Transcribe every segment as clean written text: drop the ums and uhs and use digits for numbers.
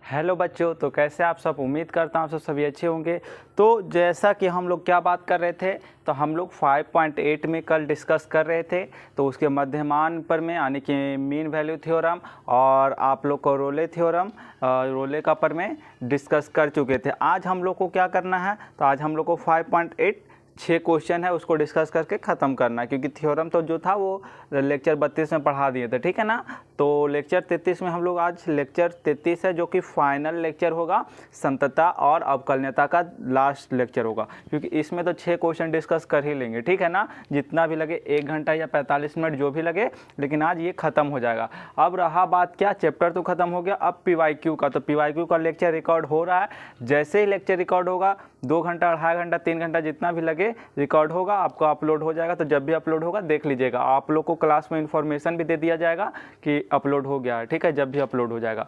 Hello बच्चों, तो कैसे आप सब। उम्मीद करता हूँ आप सब सभी अच्छे होंगे। तो जैसा कि हम लोग क्या बात कर रहे थे, तो हम लोग 5.8 में कल डिस्कस कर रहे थे। तो उसके मध्यमान पर में यानी कि मीन वैल्यू थ्योरम और आप लोग को रोले थ्योरम, रोले का पर में डिस्कस कर चुके थे। आज हम लोग को क्या करना है, तो आज हम लोग को 5.8 6 क्वेश्चन है उसको डिस्कस करके ख़त्म करना है, क्योंकि थ्योरम तो जो था वो लेक्चर 32 में पढ़ा दिए थे, ठीक है ना। तो लेक्चर 33 में हम लोग आज लेक्चर 33 है जो कि फाइनल लेक्चर होगा, संतता और अवकलनीयता का लास्ट लेक्चर होगा, क्योंकि इसमें तो 6 क्वेश्चन डिस्कस कर ही लेंगे, ठीक है ना। जितना भी लगे 1 घंटा या 45 मिनट जो भी लगे, लेकिन आज ये ख़त्म हो जाएगा। अब रहा बात क्या, चैप्टर तो ख़त्म हो गया, अब PYQ का। तो PYQ का लेक्चर रिकॉर्ड हो रहा है। जैसे ही लेक्चर रिकॉर्ड होगा 2 घंटा, 2.5 घंटा, 3 घंटा जितना भी लगे रिकॉर्ड होगा, आपको अपलोड हो जाएगा। तो जब भी अपलोड होगा देख लीजिएगा। आप लोग को क्लास में इन्फॉर्मेशन भी दे दिया जाएगा कि अपलोड हो गया है, ठीक है, जब भी अपलोड हो जाएगा।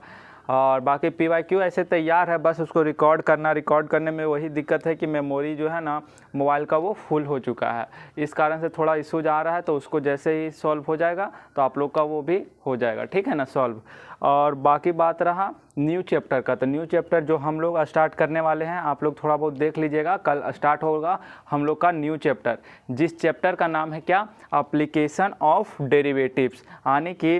और बाकी PYQ ऐसे तैयार है, बस उसको रिकॉर्ड करना। रिकॉर्ड करने में वही दिक्कत है कि मेमोरी जो है ना मोबाइल का वो फुल हो चुका है, इस कारण से थोड़ा इशूज आ रहा है। तो उसको जैसे ही सॉल्व हो जाएगा तो आप लोग का वो भी हो जाएगा, ठीक है ना, सॉल्व। और बाकी बात रहा न्यू चैप्टर का। तो न्यू चैप्टर जो हम लोग स्टार्ट करने वाले हैं, आप लोग थोड़ा बहुत देख लीजिएगा। कल स्टार्ट होगा हम लोग का न्यू चैप्टर, जिस चैप्टर का नाम है क्या, एप्लीकेशन ऑफ डेरिवेटिव्स, यानी कि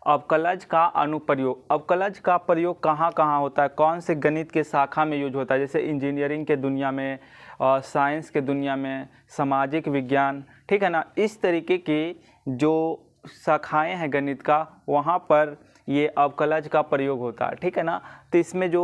अवकलज का अनुप्रयोग। अवकलज का प्रयोग कहाँ कहाँ होता है, कौन से गणित के शाखा में यूज होता है, जैसे इंजीनियरिंग के दुनिया में, साइंस के दुनिया में, सामाजिक विज्ञान, ठीक है ना। इस तरीके की जो शाखाएं हैं गणित का, वहाँ पर ये अवकलज का प्रयोग होता है, ठीक है ना। तो इसमें जो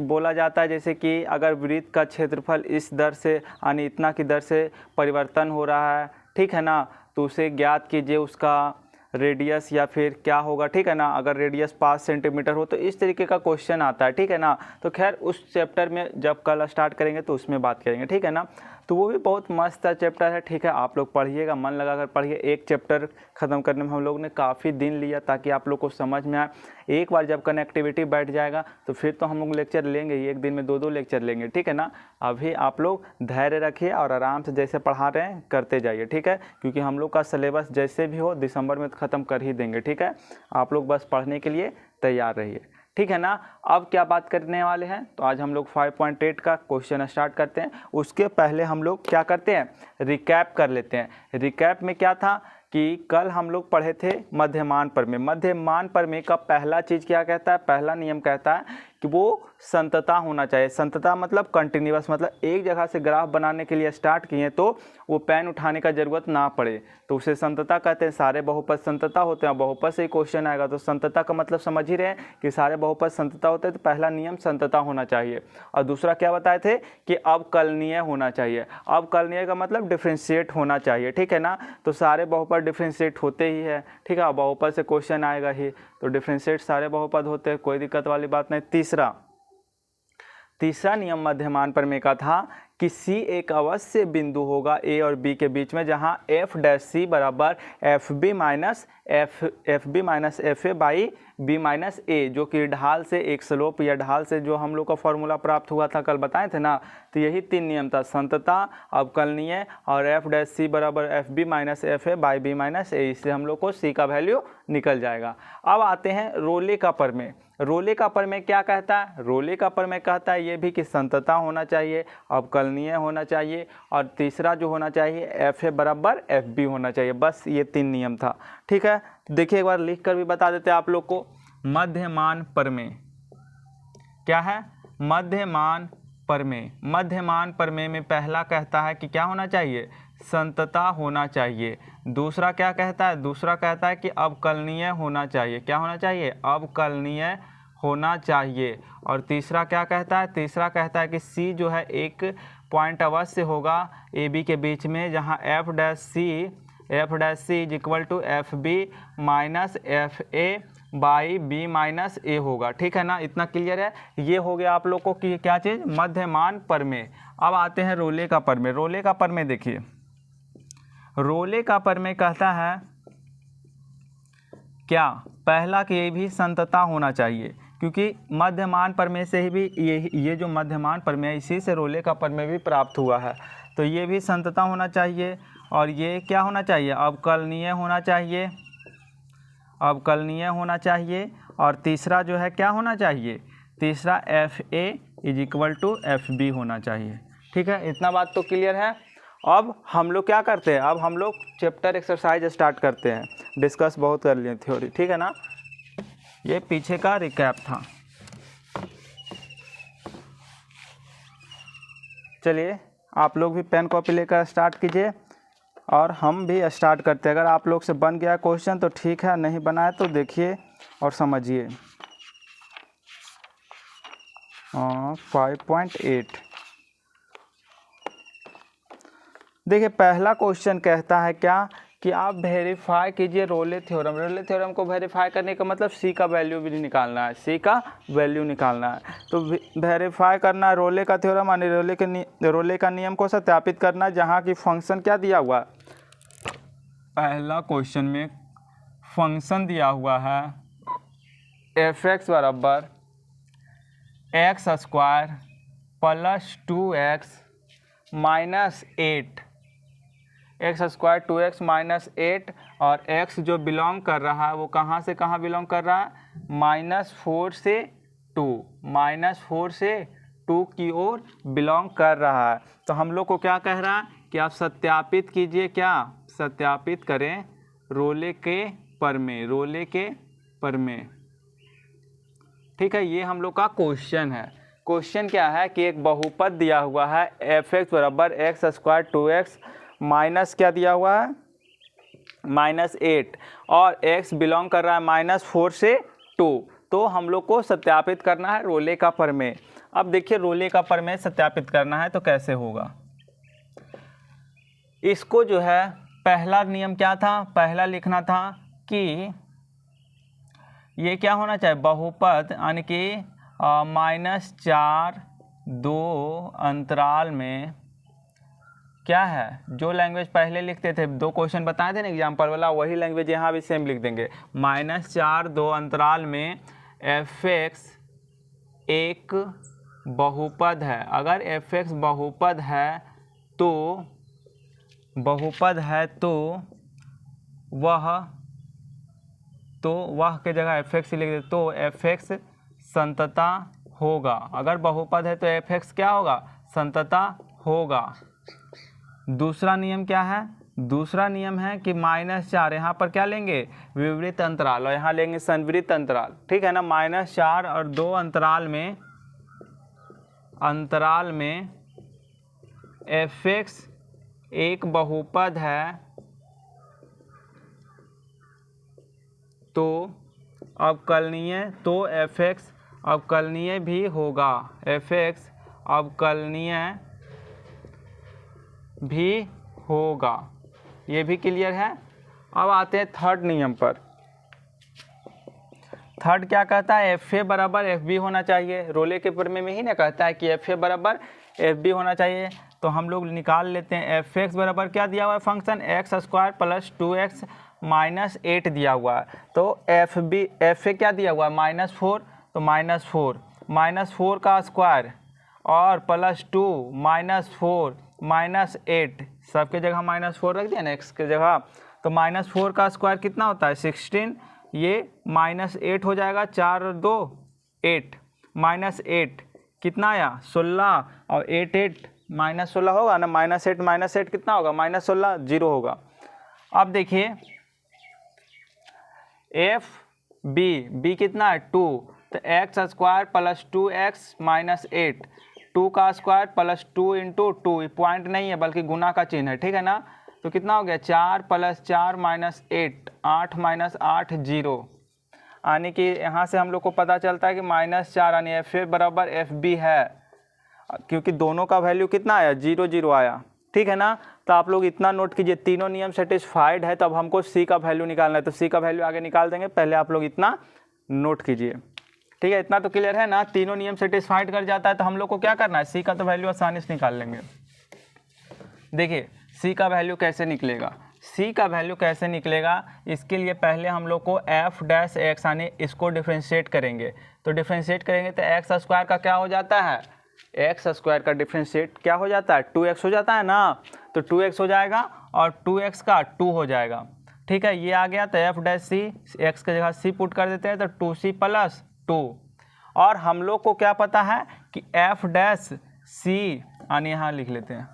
बोला जाता है, जैसे कि अगर वृत्त का क्षेत्रफल इस दर से यानी इतना की दर से परिवर्तन हो रहा है, ठीक है ना, तो उसे ज्ञात कीजिए उसका रेडियस या फिर क्या होगा, ठीक है ना। अगर रेडियस 5 सेंटीमीटर हो तो इस तरीके का क्वेश्चन आता है, ठीक है ना। तो खैर उस चैप्टर में जब कल स्टार्ट करेंगे तो उसमें बात करेंगे, ठीक है ना। तो वो भी बहुत मस्त चैप्टर है, ठीक है। आप लोग पढ़िएगा, मन लगा कर पढ़िए। एक चैप्टर ख़त्म करने में हम लोग ने काफ़ी दिन लिया ताकि आप लोग को समझ में आए। एक बार जब कनेक्टिविटी बैठ जाएगा तो फिर तो हम लोग लेक्चर लेंगे ही, एक दिन में 2-2 लेक्चर लेंगे, ठीक है ना। अभी आप लोग धैर्य रखिए और आराम से जैसे पढ़ा रहे हैं करते जाइए, ठीक है, क्योंकि हम लोग का सिलेबस जैसे भी हो दिसंबर में ख़त्म कर ही देंगे, ठीक है। आप लोग बस पढ़ने के लिए तैयार रहिए, ठीक है ना। अब क्या बात करने वाले हैं, तो आज हम लोग 5.8 का क्वेश्चन स्टार्ट करते हैं। उसके पहले हम लोग क्या करते हैं, रिकैप कर लेते हैं। रिकैप में क्या था कि कल हम लोग पढ़े थे मध्यमान प्रमेय। मध्यमान प्रमेय का पहला चीज़ क्या कहता है, पहला नियम कहता है कि वो संतता होना चाहिए। संतता मतलब कंटिन्यूअस, मतलब एक जगह से ग्राफ बनाने के लिए स्टार्ट किए तो वो पेन उठाने का ज़रूरत ना पड़े, तो उसे संतता कहते हैं। सारे बहुपद संतता होते हैं, बहुपद से ही क्वेश्चन आएगा, तो संतता का मतलब समझ ही रहे हैं कि सारे बहुपद संतता होते हैं। तो पहला नियम संतता होना चाहिए। और दूसरा क्या बताए थे कि अवकलनीय होना चाहिए। अवकलनीय का मतलब डिफ्रेंशिएट होना चाहिए, ठीक है ना। तो सारे बहुपद डिफ्रेंशिएट होते ही है, ठीक है। बहुपद से क्वेश्चन आएगा ही, तो डिफ्रेंशिएट सारे बहुपद होते हैं, कोई दिक्कत वाली बात नहीं। तीसरा नियम मध्यमान प्रमेय का था कि C एक अवश्य बिंदु होगा A और B के बीच में, जहां f डैश C बराबर FB minus FA by B minus A, जो कि ढाल से एक स्लोप या ढाल से जो हम लोग का फॉर्मूला प्राप्त हुआ था, कल बताए थे ना। तो यही 3 नियम था, संतता, अवकलनीय और f डैश C बराबर FB minus FA by B minus A। इससे हम लोग को C का वैल्यू निकल जाएगा। अब आते हैं रोले का प्रमेय। रोले का प्रमेय क्या कहता है, रोले का प्रमेय कहता है ये भी कि संतता होना चाहिए, अवकलनीय होना चाहिए, और तीसरा जो होना चाहिए FA बराबर FB होना चाहिए। बस ये 3 नियम था, ठीक है। देखिए एक बार लिख कर भी बता देते हैं आप लोग को। मध्यमान प्रमेय क्या है, मध्यमान प्रमेय। मध्यमान प्रमेय में पहला कहता है कि क्या होना चाहिए, संतता होना चाहिए। दूसरा क्या कहता है, दूसरा कहता है कि अवकलनीय होना चाहिए। क्या होना चाहिए, अवकलनीय होना चाहिए। और तीसरा क्या कहता है, तीसरा कहता है कि C जो है एक पॉइंट अवश्य होगा AB के बीच में, जहां f dash C is equal to FB minus FA by B minus A होगा, ठीक है ना। इतना क्लियर है। ये हो गया आप लोग को कि क्या चीज़, मध्यमान प्रमेय। अब आते हैं रोले का प्रमेय। रोले का प्रमेय देखिए, रोले का प्रमेय कहता है क्या, पहला कि ये भी संतता होना चाहिए, क्योंकि मध्यमान प्रमेय से ही भी ये जो मध्यमान प्रमेय, इसी से रोले का प्रमेय भी प्राप्त हुआ है। तो ये भी संतता होना चाहिए, और ये क्या होना चाहिए, अवकलनीय होना चाहिए, अवकलनीय होना चाहिए। और तीसरा जो है क्या होना चाहिए, तीसरा F A is equal to F B होना चाहिए। ठीक है, इतना बात तो क्लियर है। अब हम लोग क्या करते हैं, अब हम लोग चैप्टर एक्सरसाइज स्टार्ट करते हैं। डिस्कस बहुत कर लिए थ्योरी, ठीक है ना, ये पीछे का रिकैप था। चलिए आप लोग भी पेन कॉपी लेकर स्टार्ट कीजिए और हम भी स्टार्ट करते हैं। अगर आप लोग से बन गया क्वेश्चन तो ठीक है, नहीं बना है तो देखिए और समझिए। 5.8 देखिए, पहला क्वेश्चन कहता है क्या कि आप वेरीफाई कीजिए रोले थ्योरम। रोले थ्योरम को वेरीफाई करने का मतलब सी का वैल्यू भी निकालना है, सी का वैल्यू निकालना है। तो वेरीफाई करना है रोले का थ्योरम, यानी रोले का नियम को सत्यापित करना है, जहाँ की फंक्शन क्या दिया हुआ है, पहला क्वेश्चन में फंक्शन दिया हुआ है एफ एक्स बराबर x square plus 2x minus 8, x square 2x minus 8, और x जो बिलोंग कर रहा है वो कहाँ से कहाँ बिलोंग कर रहा है, -4 से 2, -4 से 2 की ओर बिलोंग कर रहा है। तो हम लोग को क्या कह रहा है कि आप सत्यापित कीजिए, क्या सत्यापित करें रोले के प्रमेय, रोले के प्रमेय। ठीक है, ये हम लोग का क्वेश्चन है। क्वेश्चन क्या है कि एक बहुपद दिया हुआ है एफ एक्स बराबर एक्स स्क्वायर 2x माइनस क्या दिया हुआ है, -8, और x बिलोंग कर रहा है -4 से 2। तो हम लोग को सत्यापित करना है रोले का प्रमेय। अब देखिए रोले का प्रमेय सत्यापित करना है तो कैसे होगा। इसको जो है पहला नियम क्या था, पहला लिखना था कि ये क्या होना चाहिए, बहुपद यानी कि -4 2 अंतराल में क्या है, जो लैंग्वेज पहले लिखते थे, 2 क्वेश्चन बताए थे ना एग्जाम्पल वाला, वही लैंग्वेज यहाँ भी सेम लिख देंगे। -4 2 अंतराल में एफ एक्स एक बहुपद है। अगर एफ एक्स बहुपद है तो वह के जगह एफ एक्स लिख दे, तो एफ एक्स संतता होगा। अगर बहुपद है तो एफ एक्स क्या होगा, संतता होगा। दूसरा नियम क्या है, दूसरा नियम है कि -4 यहाँ पर क्या लेंगे, विवृत अंतराल, और यहाँ लेंगे संवृत अंतराल। ठीक है ना, -4 और 2 अंतराल में एफ एक्स एक बहुपद है, तो अवकलनीय, तो एफ एक्स अवकलनीय भी होगा, एफ एक्स अवकलनीय भी होगा। ये भी क्लियर है। अब आते हैं थर्ड नियम पर। थर्ड क्या कहता है, एफ ए बराबर एफ बी होना चाहिए। रोले के प्रमेय में ही ना कहता है कि एफ ए बराबर एफ बी होना चाहिए। तो हम लोग निकाल लेते हैं, एफ एक्स बराबर क्या दिया हुआ है function, x square plus 2x minus 8 दिया हुआ है। तो एफ ए क्या दिया हुआ है, -4, तो -4 का स्क्वायर और +2 -4 -8, सबके जगह -4 रख दिया ना x के जगह, तो -4 का स्क्वायर कितना होता है 16, ये -8 हो जाएगा, 4 और 2 8, -8 कितना आया 16, और 8 -16 होगा ना, -8 कितना होगा, -16 0 होगा। अब देखिए एफ बी कितना है 2, तो x square plus 2x minus 8, 2 का स्क्वायर प्लस 2 इंटू 2, पॉइंट नहीं है बल्कि गुना का चिन्ह है, ठीक है ना। तो कितना हो गया 4 + 4 - 8, 8 - 8 0, यानी कि यहाँ से हम लोग को पता चलता है कि -4 यानी एफ ए बराबर एफ बी है, क्योंकि दोनों का वैल्यू कितना आया 0 0 आया, ठीक है ना। तो आप लोग इतना नोट कीजिए, तीनों नियम सेटिस्फाइड है, तब हमको सी का वैल्यू निकालना है, तो सी का वैल्यू आगे निकाल देंगे, पहले आप लोग इतना नोट कीजिए, ठीक है। इतना तो क्लियर है ना, तीनों नियम सेटिस्फाइड कर जाता है तो हम लोग को क्या करना है, सी का तो वैल्यू आसानी से निकाल लेंगे। देखिए सी का वैल्यू कैसे निकलेगा, सी का वैल्यू कैसे निकलेगा, इसके लिए पहले हम लोग को एफ डैश एक्स यानी इसको डिफ्रेंशिएट करेंगे। तो डिफ्रेंशिएट करेंगे तो एक्स स्क्वायर का क्या हो जाता है, एक्स स्क्वायर का डिफ्रेंशिएट क्या हो जाता है 2x हो जाता है ना, तो 2x हो जाएगा और 2x का 2 हो जाएगा, ठीक है। ये आ गया तो एफ डैश सी, एक्स की जगह सी पुट कर देते हैं, तो 2c + 2, और हम लोग को क्या पता है कि एफ डैश सी, यानी यहाँ लिख लेते हैं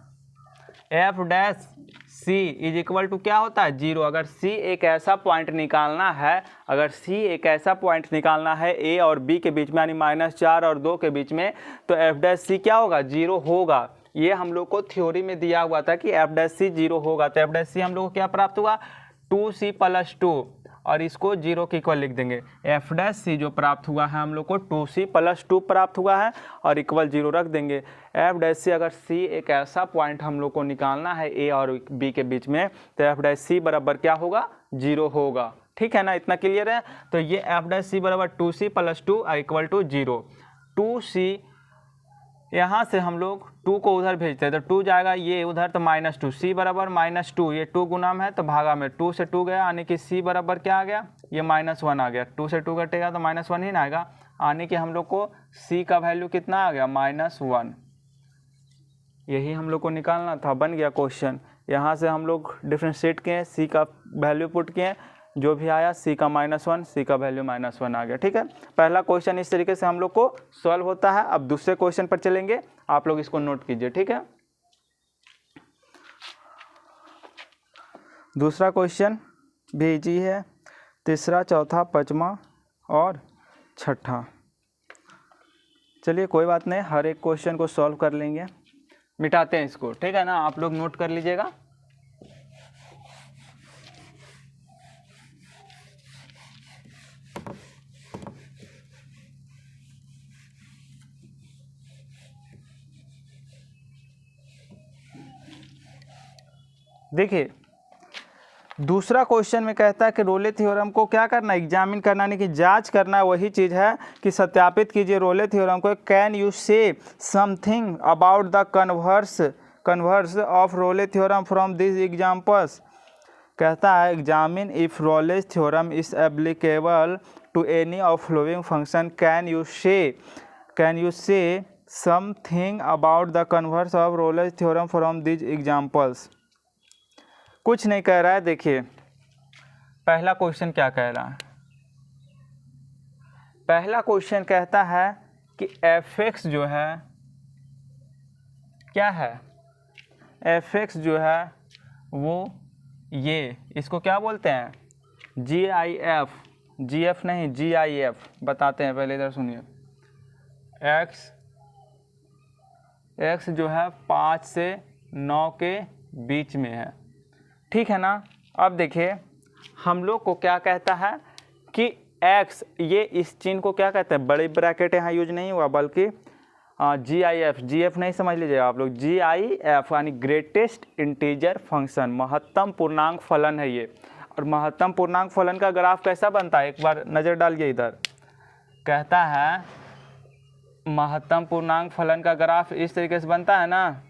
F dash C is equal to क्या होता है 0। अगर सी एक ऐसा पॉइंट निकालना है, अगर सी एक ऐसा पॉइंट निकालना है ए और बी के बीच में, यानी -4 और 2 के बीच में, तो एफ डैश सी क्या होगा 0 होगा। ये हम लोग को थ्योरी में दिया हुआ था कि एफ डैश सी 0 होगा। तो एफ डैश सी हम लोग को क्या प्राप्त हुआ 2c + 2, और इसको 0 के इक्वल लिख देंगे। एफ डैश सी जो प्राप्त हुआ है हम लोग को 2c + 2 प्राप्त हुआ है और इक्वल 0 रख देंगे। एफ डैश सी, अगर सी एक ऐसा पॉइंट हम लोग को निकालना है ए और बी के बीच में, तो एफ डैश सी बराबर क्या होगा 0 होगा। ठीक है ना, इतना क्लियर है। तो ये एफ डैश सी बराबर 2c + 2 = 0। 2c यहाँ से हम लोग 2 को उधर भेजते हैं तो 2 जाएगा, ये उधर तो -2, c बराबर -2, ये 2 गुना है तो भागा में 2 से 2 गया, यानी कि c बराबर क्या आ गया, ये -1 आ गया। 2 से 2 घटेगा तो -1 ही ना आएगा, यानी कि हम लोग को c का वैल्यू कितना आ गया -1। यही हम लोग को निकालना था, बन गया क्वेश्चन। यहाँ से हम लोग डिफ्रेंशिएट किए, c का वैल्यू पुट किए, जो भी आया c का -1, c का वैल्यू -1 आ गया। ठीक है, पहला क्वेश्चन इस तरीके से हम लोग को सॉल्व होता है। अब दूसरे क्वेश्चन पर चलेंगे, आप लोग इसको नोट कीजिए। ठीक है, दूसरा क्वेश्चन भी इजी है, तीसरा, चौथा, पांचवा और छठा। चलिए कोई बात नहीं, हर एक क्वेश्चन को सॉल्व कर लेंगे। मिटाते हैं इसको, ठीक है ना, आप लोग नोट कर लीजिएगा। देखिए दूसरा क्वेश्चन में कहता है कि रोले थ्योरम को क्या करना है, एग्जामिन करना, यानी कि जांच करना है। वही चीज़ है कि सत्यापित कीजिए रोले थ्योरम को। Can you say something about the converse of Rolle theorem from this examples. कहता है examine if Rolle theorem is applicable to any of following function. Can you say something about the converse of Rolle theorem from this examples. कुछ नहीं कह रहा है। देखिए पहला question क्या कह रहा है, पहला क्वेश्चन कहता है कि f(x) जो है क्या है, f(x) जो है वो ये इसको क्या बोलते हैं GIF नहीं GIF बताते हैं, पहले इधर सुनिए। x जो है 5 से 9 के बीच में है, ठीक है ना। अब देखिए हम लोग को क्या कहता है कि x, ये इस चिन्ह को क्या कहते हैं, बड़ी ब्रैकेट यहाँ यूज नहीं हुआ बल्कि GIF नहीं समझ लीजिएगा आप लोग, GIF यानी ग्रेटेस्ट इंटीजर फंक्शन, महत्तम पूर्णांक फलन है ये। और महत्तम पूर्णांक फलन का ग्राफ कैसा बनता है, एक बार नज़र डालिए इधर। कहता है महत्तम पूर्णांक फलन का ग्राफ इस तरीके से बनता है ना,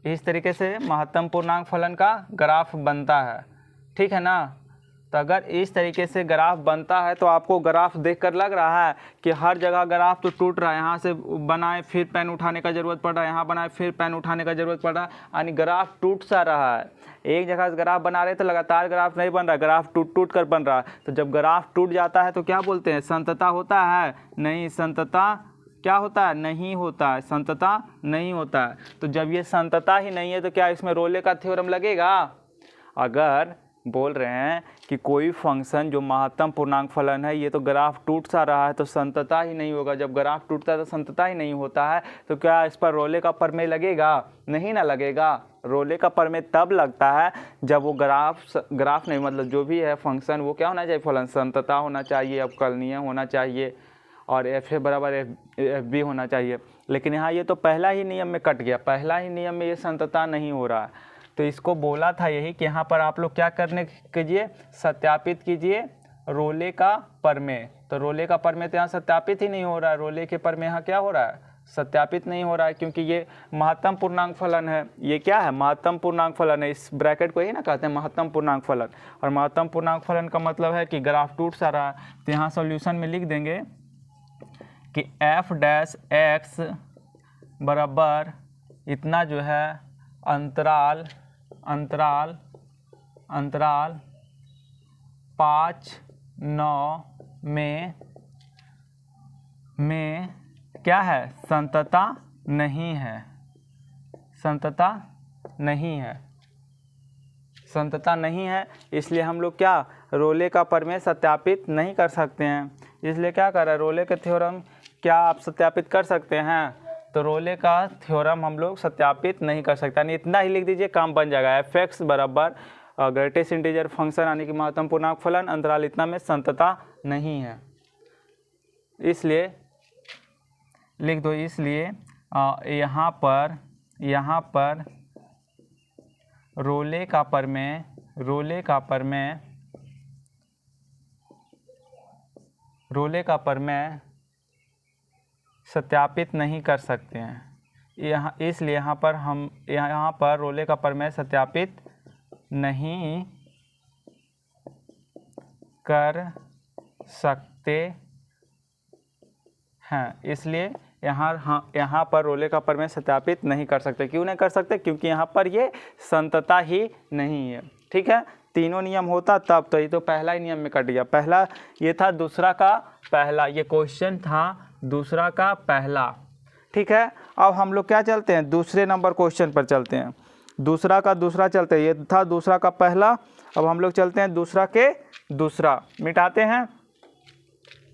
इस तरीके से महत्तम पूर्णांक फलन का ग्राफ बनता है, ठीक है ना। तो अगर इस तरीके से ग्राफ बनता है तो आपको ग्राफ देखकर लग रहा है कि हर जगह ग्राफ तो टूट रहा है, यहाँ से बनाए फिर पेन उठाने का ज़रूरत पड़ रहा है, यहाँ बनाए फिर पेन उठाने का ज़रूरत पड़ रहा है, यानी ग्राफ टूट सा रहा है। एक जगह से ग्राफ बना रहे तो लगातार ग्राफ नहीं बन रहा, ग्राफ टूट कर बन रहा है। तो जब ग्राफ टूट जाता है तो क्या बोलते हैं, संतता होता है, नहीं संतता क्या होता है, नहीं होता है, संतता नहीं होता है। तो जब ये संतता ही नहीं है तो क्या इसमें रोले का थ्योरम लगेगा। अगर बोल रहे हैं कि कोई फंक्शन जो महत्तम पूर्णांक फलन है ये तो ग्राफ टूट सा रहा है तो संतता ही नहीं होगा, जब ग्राफ टूटता है तो संतता ही नहीं होता है, तो क्या इस पर रोले का प्रमेय लगेगा, नहीं ना लगेगा। रोले का प्रमेय तब लगता है जब वो ग्राफ नहीं मतलब जो भी है फंक्शन वो क्या होना चाहिए, फलन संतता होना चाहिए, अवकलनीय होना चाहिए और f बराबर एफ बी होना चाहिए। लेकिन यहाँ ये तो पहला ही नियम में कट गया, पहला ही नियम में ये संतता नहीं हो रहा है। तो इसको बोला था यही कि यहाँ पर आप लोग क्या करने कीजिए, सत्यापित कीजिए रोले का प्रमेय। तो रोले का प्रमेय तो यहाँ सत्यापित ही नहीं हो रहा है, रोले के प्रमेय यहाँ क्या हो रहा है, सत्यापित नहीं हो रहा है, क्योंकि ये महत्तम पूर्णांक फलन है। ये क्या है, महत्तम पूर्णांक फलन है, इस ब्रैकेट को ही ना कहते हैं महत्तम पूर्णांक फलन। और महत्तम पूर्णांक फलन का मतलब है कि ग्राफ टूट सा रहा है। तो यहाँ सॉल्यूशन में लिख देंगे कि f(x) बराबर इतना जो है अंतराल 5, 9 में क्या है, संतता नहीं है, संतता नहीं है, संतता नहीं है। इसलिए हम लोग क्या, रोले का प्रमेय सत्यापित नहीं कर सकते हैं। इसलिए क्या कर रहा है, रोले का थ्योरम क्या आप सत्यापित कर सकते हैं, तो रोले का थ्योरम हम लोग सत्यापित नहीं कर सकते। यानी इतना ही लिख दीजिए, काम बन जाएगा। एफ बराबर ग्रेटेस्ट इंटीजर फंक्शन यानी कि महत्तम पूर्णांक फलन अंतराल इतना में संतता नहीं है। इसलिए लिख दो, इसलिए यहाँ पर रोले का प्रमेय सत्यापित नहीं कर सकते हैं। इसलिए यहाँ पर रोले का प्रमेय सत्यापित नहीं कर सकते हैं। इसलिए यहाँ पर रोले का प्रमेय सत्यापित नहीं कर सकते। क्यों नहीं कर सकते, क्योंकि यहाँ पर ये संतता ही नहीं है। ठीक है, तीनों नियम होता तब तो, ये तो पहला ही नियम में कट गया। पहला ये था, दूसरा का पहला, ये क्वेश्चन था दूसरा का पहला। ठीक है, अब हम लोग क्या चलते हैं, दूसरे नंबर क्वेश्चन पर चलते हैं। दूसरा का दूसरा चलते हैं, ये था दूसरा का पहला। अब हम लोग चलते हैं दूसरा के दूसरा, मिटाते हैं,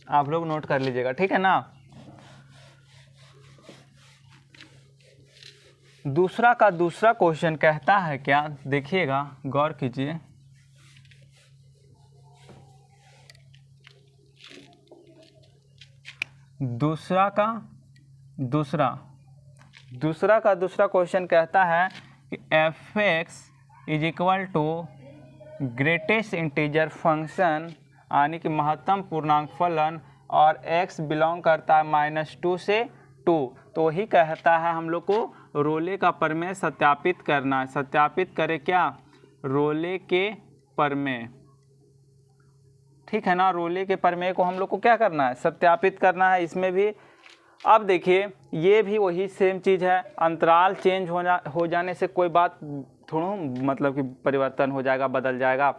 आप लोग नोट कर लीजिएगा। ठीक है ना, दूसरा का दूसरा क्वेश्चन कहता है क्या, देखिएगा, गौर कीजिए। दूसरा का दूसरा क्वेश्चन कहता है कि f(x) = ग्रेटेस्ट इंटीजर फंक्शन यानी कि महत्तम पूर्णांक फलन और x बिलोंग करता है -2 से 2। तो वही कहता है हम लोग को रोले का प्रमेय सत्यापित करना है। सत्यापित करें क्या, रोले के प्रमेय। ठीक है ना, रोले के प्रमेय को हम लोग को क्या करना है, सत्यापित करना है। इसमें भी अब देखिए, ये भी वही सेम चीज़ है। अंतराल चेंज हो जाने से कोई बात थोड़ा मतलब कि परिवर्तन हो जाएगा, बदल जाएगा।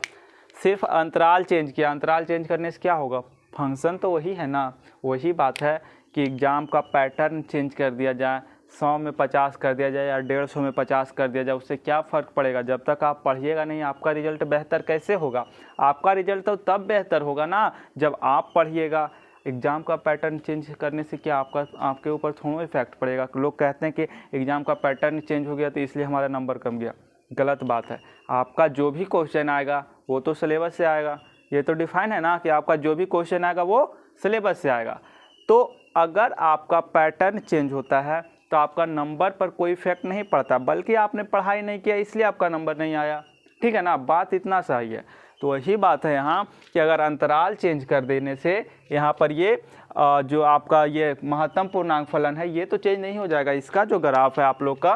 सिर्फ अंतराल चेंज किया, अंतराल चेंज करने से क्या होगा, फंक्शन तो वही है ना। वही बात है कि एग्ज़ाम का पैटर्न चेंज कर दिया जाए, 100 में 50 कर दिया जाए या 150 में 50 कर दिया जाए, उससे क्या फ़र्क पड़ेगा। जब तक आप पढ़िएगा नहीं, आपका रिजल्ट बेहतर कैसे होगा। आपका रिजल्ट तो तब बेहतर होगा ना जब आप पढ़िएगा। एग्ज़ाम का पैटर्न चेंज करने से क्या आपके ऊपर थोड़ा इफेक्ट पड़ेगा। लोग कहते हैं कि एग्ज़ाम का पैटर्न चेंज हो गया तो इसलिए हमारा नंबर कम गया, गलत बात है। आपका जो भी क्वेश्चन आएगा वो तो सिलेबस से आएगा, ये तो डिफाइन है ना कि आपका जो भी क्वेश्चन आएगा वो सिलेबस से आएगा। तो अगर आपका पैटर्न चेंज होता है तो आपका नंबर पर कोई इफेक्ट नहीं पड़ता, बल्कि आपने पढ़ाई नहीं किया इसलिए आपका नंबर नहीं आया। ठीक है ना, बात इतना सही है। तो वही बात है यहाँ कि अगर अंतराल चेंज कर देने से यहाँ पर ये जो आपका ये महत्तम पूर्णांक फलन है ये तो चेंज नहीं हो जाएगा। इसका जो ग्राफ है आप लोग का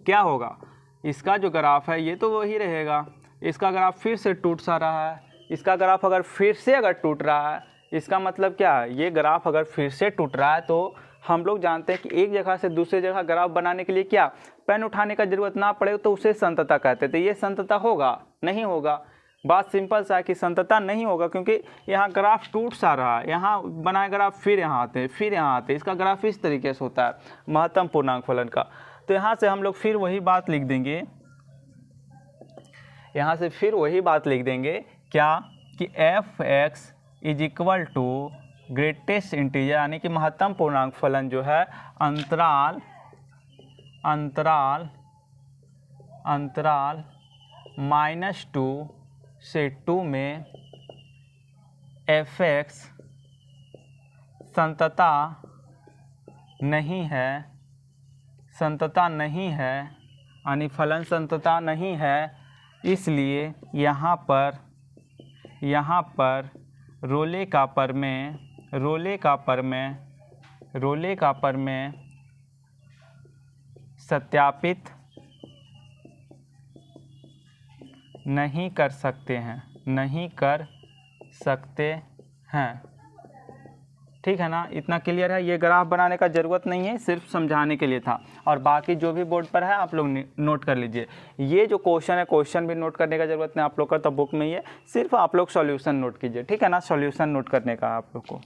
क्या होगा, इसका जो ग्राफ है ये तो वही रहेगा। इसका ग्राफ फिर से टूट सा रहा है, इसका ग्राफ अगर फिर से अगर टूट रहा है, इसका मतलब क्या है, ये ग्राफ अगर फिर से टूट रहा है तो हम लोग जानते हैं कि एक जगह से दूसरी जगह ग्राफ बनाने के लिए क्या पेन उठाने का जरूरत ना पड़े, तो उसे संतता कहते थे। ये संतता होगा, नहीं होगा। बात सिंपल सा है कि संतता नहीं होगा, क्योंकि यहाँ ग्राफ टूट सा रहा है। यहाँ बनाए ग्राफ, फिर यहाँ आते हैं, फिर यहाँ आते हैं। इसका ग्राफ इस तरीके से होता है महत्तम पूर्णांक फलन का। तो यहाँ से हम लोग फिर वही बात लिख देंगे, यहाँ से फिर वही बात लिख देंगे क्या कि f(x) = ग्रेटेस्ट इंटीजर यानी कि महत्तम पूर्णांक फलन जो है अंतराल -2 से 2 में f(x) संतता नहीं है, यानी फलन संतता नहीं है। इसलिए यहाँ पर रोले का प्रमेय सत्यापित नहीं कर सकते हैं। ठीक है ना, इतना क्लियर है। ये ग्राफ बनाने का ज़रूरत नहीं है, सिर्फ समझाने के लिए था। और बाकी जो भी बोर्ड पर है आप लोग नोट कर लीजिए। ये जो क्वेश्चन है, क्वेश्चन भी नोट करने का ज़रूरत नहीं आप लोग का, तो बुक में ही है, सिर्फ आप लोग सॉल्यूशन नोट कीजिए, ठीक है ना। सॉल्यूशन नोट करने का आप लोग को।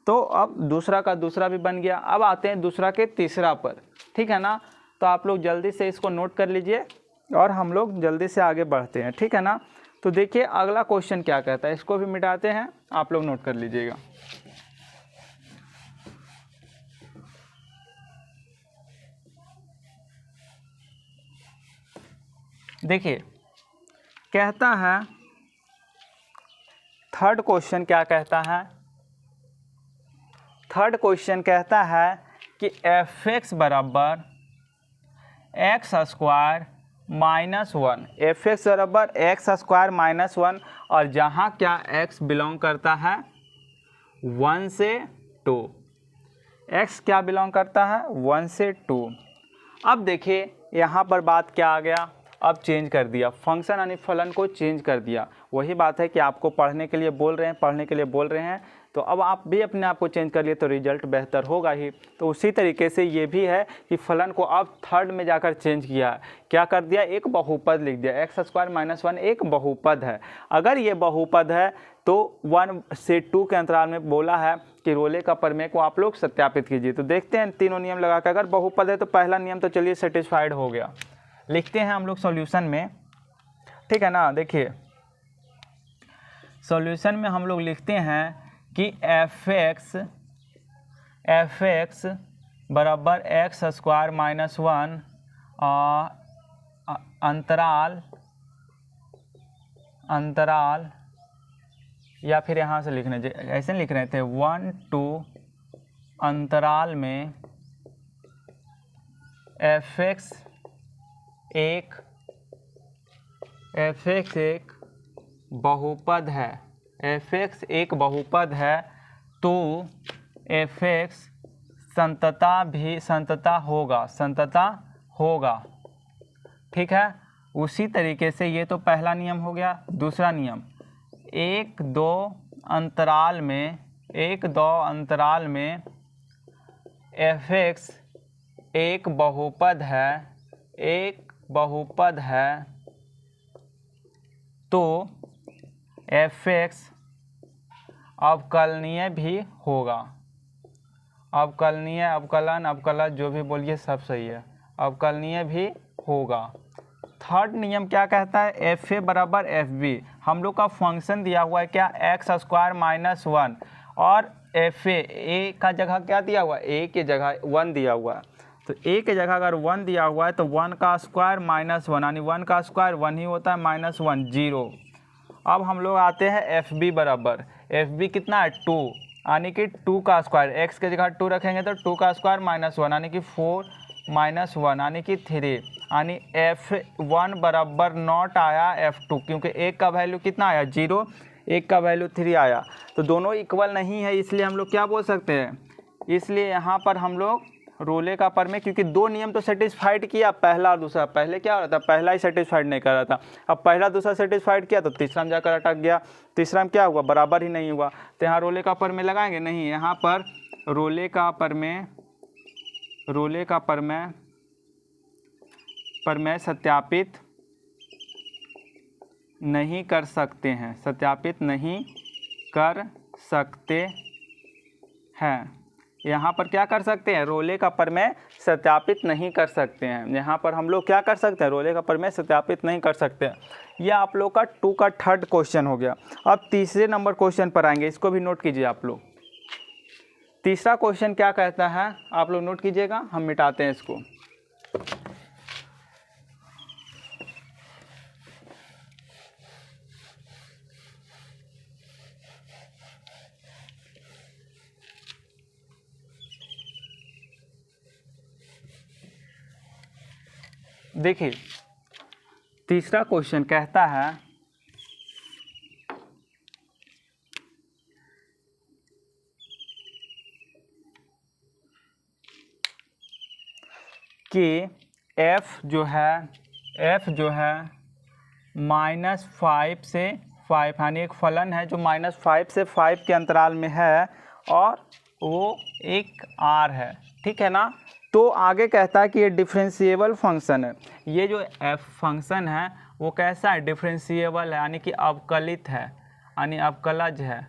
तो अब दूसरा का दूसरा भी बन गया। अब आते हैं दूसरा के तीसरा पर, ठीक है ना। तो आप लोग जल्दी से इसको नोट कर लीजिए और हम लोग जल्दी से आगे बढ़ते हैं, ठीक है ना। तो देखिए अगला क्वेश्चन क्या कहता है, इसको भी मिटाते हैं, आप लोग नोट कर लीजिएगा। देखिए कहता है, थर्ड क्वेश्चन क्या कहता है, थर्ड क्वेश्चन कहता है कि fx बराबर x square minus one, fx बराबर एक्स स्क्वायर माइनस वन, और जहाँ क्या x बिलोंग करता है 1 से 2, x क्या बिलोंग करता है 1 से 2। अब देखिए यहाँ पर बात क्या आ गया, अब चेंज कर दिया, फंक्शन यानी फलन को चेंज कर दिया। वही बात है कि आपको पढ़ने के लिए बोल रहे हैं, तो अब आप भी अपने आप को चेंज कर लिए तो रिजल्ट बेहतर होगा ही। तो उसी तरीके से ये भी है कि फलन को अब थर्ड में जाकर चेंज किया है। क्या कर दिया, एक बहुपद लिख दिया, एक्स स्क्वायर माइनस वन एक बहुपद है। अगर ये बहुपद है तो 1 से 2 के अंतराल में बोला है कि रोले का प्रमेय को आप लोग सत्यापित कीजिए। तो देखते हैं तीनों नियम लगा कर, अगर बहुपद है तो पहला नियम तो चलिए सेटिस्फाइड हो गया। लिखते हैं हम लोग सॉल्यूशन में, ठीक है ना। देखिए सॉल्यूशन में हम लोग लिखते हैं कि fx बराबर एक्स स्क्वायर माइनस वन अंतराल या फिर यहाँ से लिखने ऐसे लिख रहे थे 1 2 अंतराल में fx एक बहुपद है, fx एक बहुपद है, तो fx संतता होगा, ठीक है। उसी तरीके से ये तो पहला नियम हो गया। दूसरा नियम 1 2 अंतराल में fx एक बहुपद है, तो fx अवकलनीय भी होगा। अवकलन जो भी बोलिए सब सही है, अवकलनीय भी होगा। थर्ड नियम क्या कहता है, fa बराबर fb, हम लोग का फंक्शन दिया हुआ है क्या, एक्स स्क्वायर माइनस वन, और fa a का जगह क्या दिया हुआ है, a की जगह 1 दिया हुआ है। तो a की जगह अगर 1 दिया हुआ है तो 1 का स्क्वायर माइनस वन, यानी 1 का स्क्वायर 1 ही होता है, माइनस 1 0। अब हम लोग आते हैं fb बराबर, fb कितना है 2, यानी कि 2 का स्क्वायर, x की जगह 2 रखेंगे तो 2 का स्क्वायर माइनस 1, यानी कि 4 माइनस 1 यानी कि 3, यानी f1 बराबर नॉट आया f2, क्योंकि एक का वैल्यू कितना आया 0, एक का वैल्यू 3 आया। तो दोनों इक्वल नहीं है, इसलिए हम लोग क्या बोल सकते हैं, इसलिए यहाँ पर हम लोग रोले का प्रमेय, क्योंकि दो नियम तो सेटिस्फाइड किया, पहला और दूसरा। पहले क्या हो रहा था, पहला ही सेटिस्फाइड नहीं कर रहा था, अब पहला दूसरा सेटिस्फाइड किया तो तीसरा में जाकर अटक गया। तीसरा में क्या हुआ, बराबर ही नहीं हुआ, तो यहाँ रोले का प्रमेय लगाएंगे नहीं, यहाँ पर रोले का प्रमेय सत्यापित नहीं कर सकते हैं, सत्यापित नहीं कर सकते हैं। यहाँ पर क्या कर सकते हैं, रोले का प्रमेय सत्यापित नहीं कर सकते हैं। यहाँ पर हम लोग क्या कर सकते हैं, रोले का प्रमेय सत्यापित नहीं कर सकते हैं। यह आप लोग का 2 का थर्ड क्वेश्चन हो गया। अब तीसरे नंबर क्वेश्चन पर आएंगे, इसको भी नोट कीजिए आप लोग। तीसरा क्वेश्चन क्या कहता है, आप लोग नोट कीजिएगा, हम मिटाते हैं इसको। देखिए तीसरा क्वेश्चन कहता है कि f जो है -5 से 5, यानी एक फलन है जो -5 से 5 के अंतराल में है और वो एक r है, ठीक है ना। तो आगे कहता है कि ये डिफरेंशिएबल फंक्शन है। ये जो एफ फंक्शन है वो कैसा है, डिफरेंशिएबल है, यानी कि अवकलित है, यानी अवकलज है,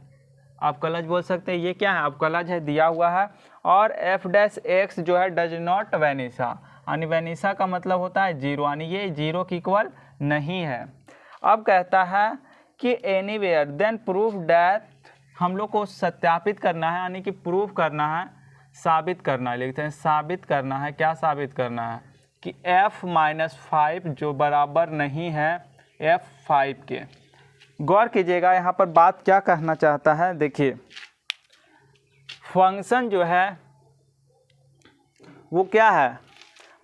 अवकलज बोल सकते हैं। ये क्या है, अवकलज है, दिया हुआ है। और एफ डैश एक्स जो है डज नॉट वैनिशा, यानी वैनिशा का मतलब होता है जीरो, यानी ये जीरो की इक्वल नहीं है। अब कहता है कि एनीवेयर देन प्रूफ दैट, हम लोग को सत्यापित करना है, यानी कि प्रूफ करना है, साबित करना है, लिखते हैं साबित करना है। क्या साबित करना है कि f-5 जो बराबर नहीं है f5 के। गौर कीजिएगा यहाँ पर बात क्या कहना चाहता है, देखिए फंक्शन जो है वो क्या है,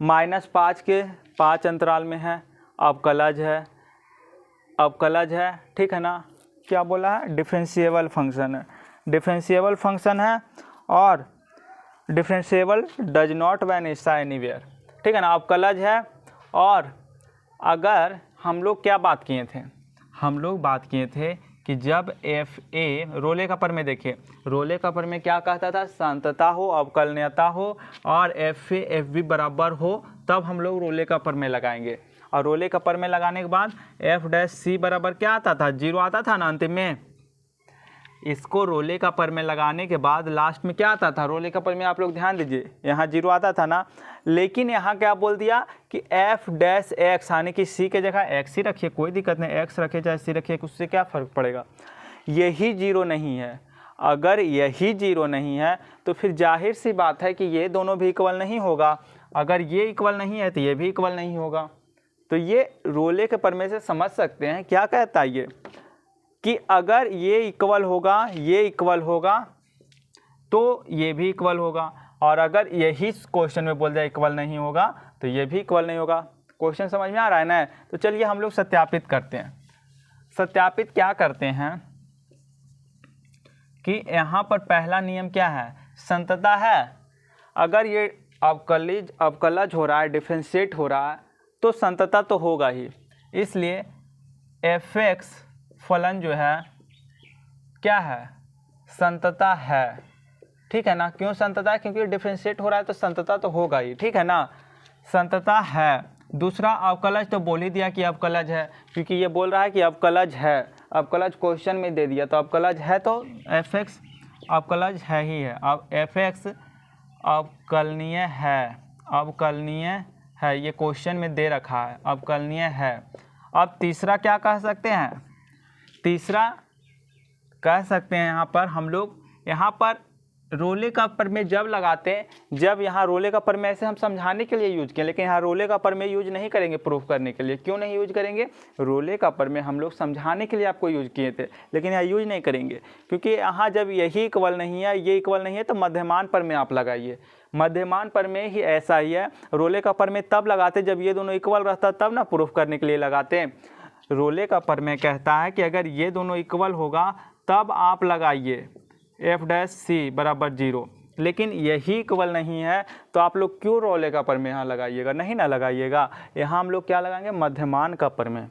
-5 के 5 अंतराल में है, अवकलज है, अवकलज है, ठीक है ना। क्या बोला है, डिफरेंशिएबल फंक्शन है, डिफरेंशिएबल फंक्शन है और differentiable does not vanish anywhere, ठीक है ना, अवकलज है। और अगर हम लोग क्या बात किए थे, हम लोग बात किए थे कि जब एफ ए रोले का प्रमेय, देखिए रोले का प्रमेय क्या कहता था, शांतता हो, अवकलनीयता हो और एफ ए एफ बी बराबर हो, तब हम लोग रोले का प्रमेय लगाएंगे। और रोले का प्रमेय लगाने के बाद एफ डैश सी बराबर क्या आता था, जीरो आता था ना अंतिम में। इसको रोले का प्रमेय लगाने के बाद लास्ट में क्या आता था, रोले का प्रमेय आप लोग ध्यान दीजिए, यहाँ जीरो आता था ना, लेकिन यहाँ क्या बोल दिया कि एफ डैश एक्स, यानी कि सी के जगह एक्स ही रखिए, कोई दिक्कत नहीं, एक्स रखे चाहे सी रखिए, उससे क्या फ़र्क पड़ेगा, यही जीरो नहीं है। अगर यही जीरो नहीं है तो फिर जाहिर सी बात है कि ये दोनों भी इक्वल नहीं होगा, अगर ये इक्वल नहीं है तो ये भी इक्वल नहीं होगा। तो ये रोले के प्रमेय से समझ सकते हैं क्या कहता है ये, कि अगर ये इक्वल होगा, ये इक्वल होगा तो ये भी इक्वल होगा, और अगर यही क्वेश्चन में बोल जाए इक्वल नहीं होगा तो ये भी इक्वल नहीं होगा। क्वेश्चन समझ में आ रहा है ना। तो चलिए हम लोग सत्यापित करते हैं। सत्यापित क्या करते हैं कि यहाँ पर पहला नियम क्या है, संतता है। अगर ये अवकलज हो रहा है, डिफरेंशिएट हो रहा है, तो संतता तो होगा ही। इसलिए एफ एक्स फलन जो है क्या है, संतता है, ठीक है ना। क्यों संतता है, क्योंकि डिफरेंशिएट हो रहा है तो संतता तो होगा ही, ठीक है ना, संतता है। दूसरा अवकलज तो बोल ही दिया कि अवकलज है, क्योंकि ये बोल रहा है कि अवकलज है, अवकलज क्वेश्चन में दे दिया तो अवकलज है, तो एफ एक्स अवकलज है ही है। अब एफ एक्स अवकलनीय है, अवकलनीय है, ये क्वेश्चन में दे रखा है, अवकलनीय है। अब तीसरा क्या कह सकते हैं, तीसरा कह सकते हैं यहाँ पर हम लोग, यहाँ पर रोले का प्रमेय जब लगाते हैं, जब यहाँ रोले का प्रमेय ऐसे हम समझाने के लिए यूज किए, लेकिन यहाँ रोले का प्रमेय यूज नहीं करेंगे प्रूफ करने के लिए। क्यों नहीं यूज करेंगे, रोले का प्रमेय हम लोग समझाने के लिए आपको यूज किए थे, लेकिन यहाँ यूज नहीं करेंगे, क्योंकि यहाँ जब यही इक्वल नहीं है, ये इक्वल नहीं है, तो मध्यमान प्रमेय आप लगाइए। मध्यमान प्रमेय ही ऐसा ही है, रोले का प्रमेय तब लगाते जब ये दोनों इक्वल रहता, तब ना प्रूफ करने के लिए लगाते हैं। रोले का प्रमेय कहता है कि अगर ये दोनों इक्वल होगा तब आप लगाइए एफ डैश सी बराबर जीरो, लेकिन यही इक्वल नहीं है तो आप लोग क्यों रोले का प्रमेय यहाँ लगाइएगा, नहीं ना लगाइएगा। यहाँ हम लोग क्या लगाएंगे, मध्यमान का प्रमेय।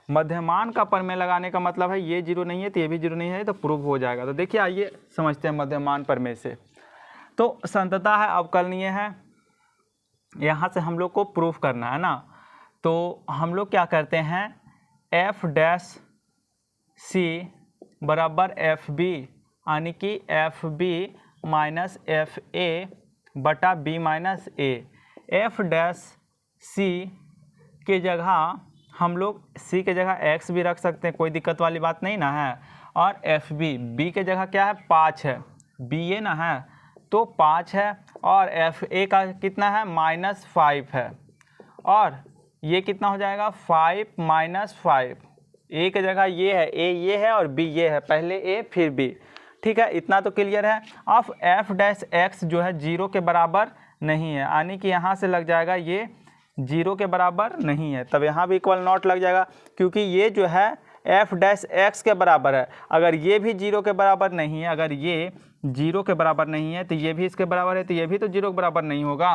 मध्यमान का प्रमेय लगाने का मतलब है ये जीरो नहीं है तो ये भी जीरो नहीं है, तो प्रूफ हो जाएगा। तो देखिए आइए समझते हैं मध्यमान प्रमेय से। तो संतता है, अवकलनीय है, यहाँ से हम लोग को प्रूफ करना है ना। तो हम लोग क्या करते हैं, एफ डैश सी बराबर एफ बी, यानी कि F B minus F A बटा B minus A. F dash C के जगह हम लोग सी के जगह एक्स भी रख सकते हैं, कोई दिक्कत वाली बात नहीं ना है। और एफ बी, बी के जगह क्या है, 5 है, बी ये ना है तो 5 है, और एफ ए का कितना है, -5 है, और ये कितना हो जाएगा, 5 माइनस 5। ए के जगह ये है, ए ये है और बी ये है, पहले ए फिर बी, ठीक है, इतना तो क्लियर है। अब एफ डैश एक्स जो है जीरो के बराबर नहीं है, यानी कि यहाँ से लग जाएगा ये जीरो के बराबर नहीं है, तब यहाँ भी इक्वल नॉट लग जाएगा, क्योंकि ये जो है एफ डैश एक्स के बराबर है। अगर ये भी जीरो के बराबर नहीं है, अगर ये जीरो के बराबर नहीं है तो ये भी इसके बराबर है, तो ये भी तो जीरो के बराबर नहीं होगा।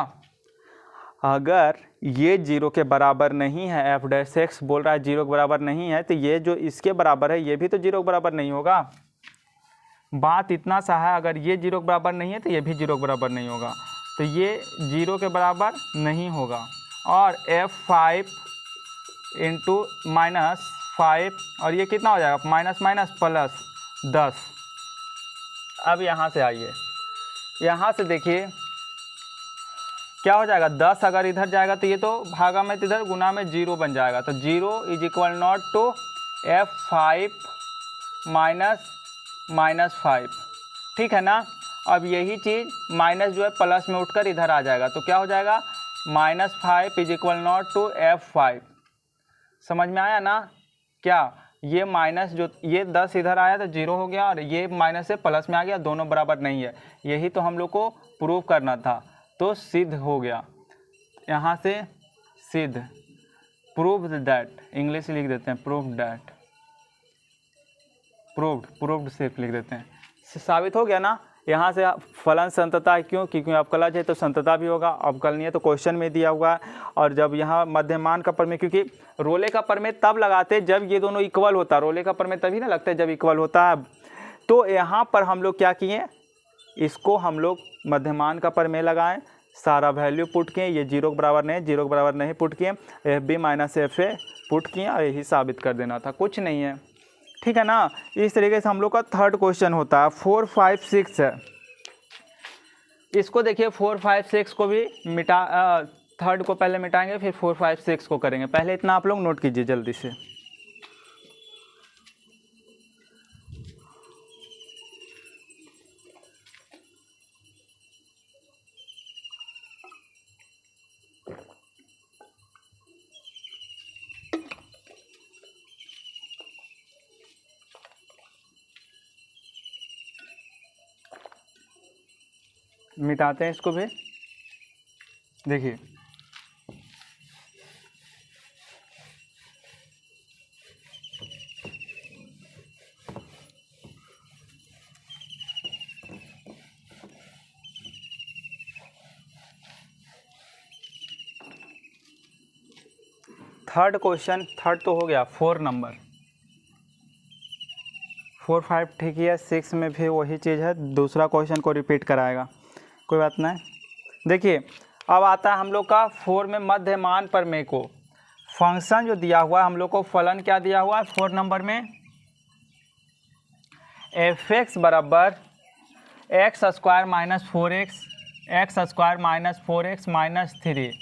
अगर ये जीरो के बराबर नहीं है, एफ डैश एक्स बोल रहा है जीरो के बराबर नहीं है, तो ये जो इसके बराबर है ये भी तो जीरो के बराबर नहीं होगा। बात इतना सा है, अगर ये जीरो के बराबर नहीं है तो ये भी जीरो के बराबर नहीं होगा। तो ये 0 के बराबर नहीं होगा। और F5 इंटू -5 और ये कितना हो जाएगा, माइनस माइनस प्लस 10। अब यहाँ से आइए, यहाँ से देखिए क्या हो जाएगा, 10 अगर इधर जाएगा तो ये तो भागा में इधर गुना में 0 बन जाएगा। तो 0 is equal not to F5 minus -5, ठीक है ना। अब यही चीज़ माइनस जो है प्लस में उठकर इधर आ जाएगा, तो क्या हो जाएगा, -5 is equal not to F5। समझ में आया ना। क्या ये माइनस जो ये 10 इधर आया तो 0 हो गया और ये माइनस से प्लस में आ गया, दोनों बराबर नहीं है। यही तो हम लोग को प्रूव करना था, तो सिद्ध हो गया। यहाँ से सिद्ध, प्रूव्ड दैट, इंग्लिश लिख देते हैं प्रूव्ड दैट, प्रूव्ड सिर्फ लिख देते हैं, साबित हो गया ना। यहाँ से फलन संतता है, क्यों, क्योंकि अवकलज है तो संतता भी होगा, अवकलनीय है तो क्वेश्चन में दिया हुआ है। और जब यहाँ मध्यमान का प्रमेय, क्योंकि रोले का प्रमेय तब लगाते जब ये दोनों इक्वल होता, रोले का प्रमेय तभी ना लगता है जब इक्वल होता है। तो यहाँ पर हम लोग क्या किए, इसको हम लोग मध्यमान का प्रमेय लगाएं, सारा वैल्यू पुट किए, ये 0 के बराबर नहीं, 0 के बराबर नहीं पुट किए, FB माइनस FA पुट किए और यही साबित कर देना था, कुछ नहीं है, ठीक है ना। इस तरीके से हम लोग का थर्ड क्वेश्चन होता है। 4, 5, 6 है, इसको देखिए 4, 5, 6 को भी थर्ड को पहले मिटाएंगे, फिर 4, 5, 6 को करेंगे। पहले इतना आप लोग नोट कीजिए जल्दी से। मिटाते हैं इसको भी, देखिए थर्ड क्वेश्चन, थर्ड तो हो गया, 4 नंबर, 4, 5 ठीक है, 6 में भी वही चीज़ है, दूसरा क्वेश्चन को रिपीट कराएगा, कोई बात नहीं। देखिए अब आता है हम लोग का 4 में मध्यमान प्रमेय को, फंक्शन जो दिया हुआ है हम लोग को, फलन क्या दिया हुआ है 4 नंबर में, fx बराबर x² - 4x, x² - 4x - 3,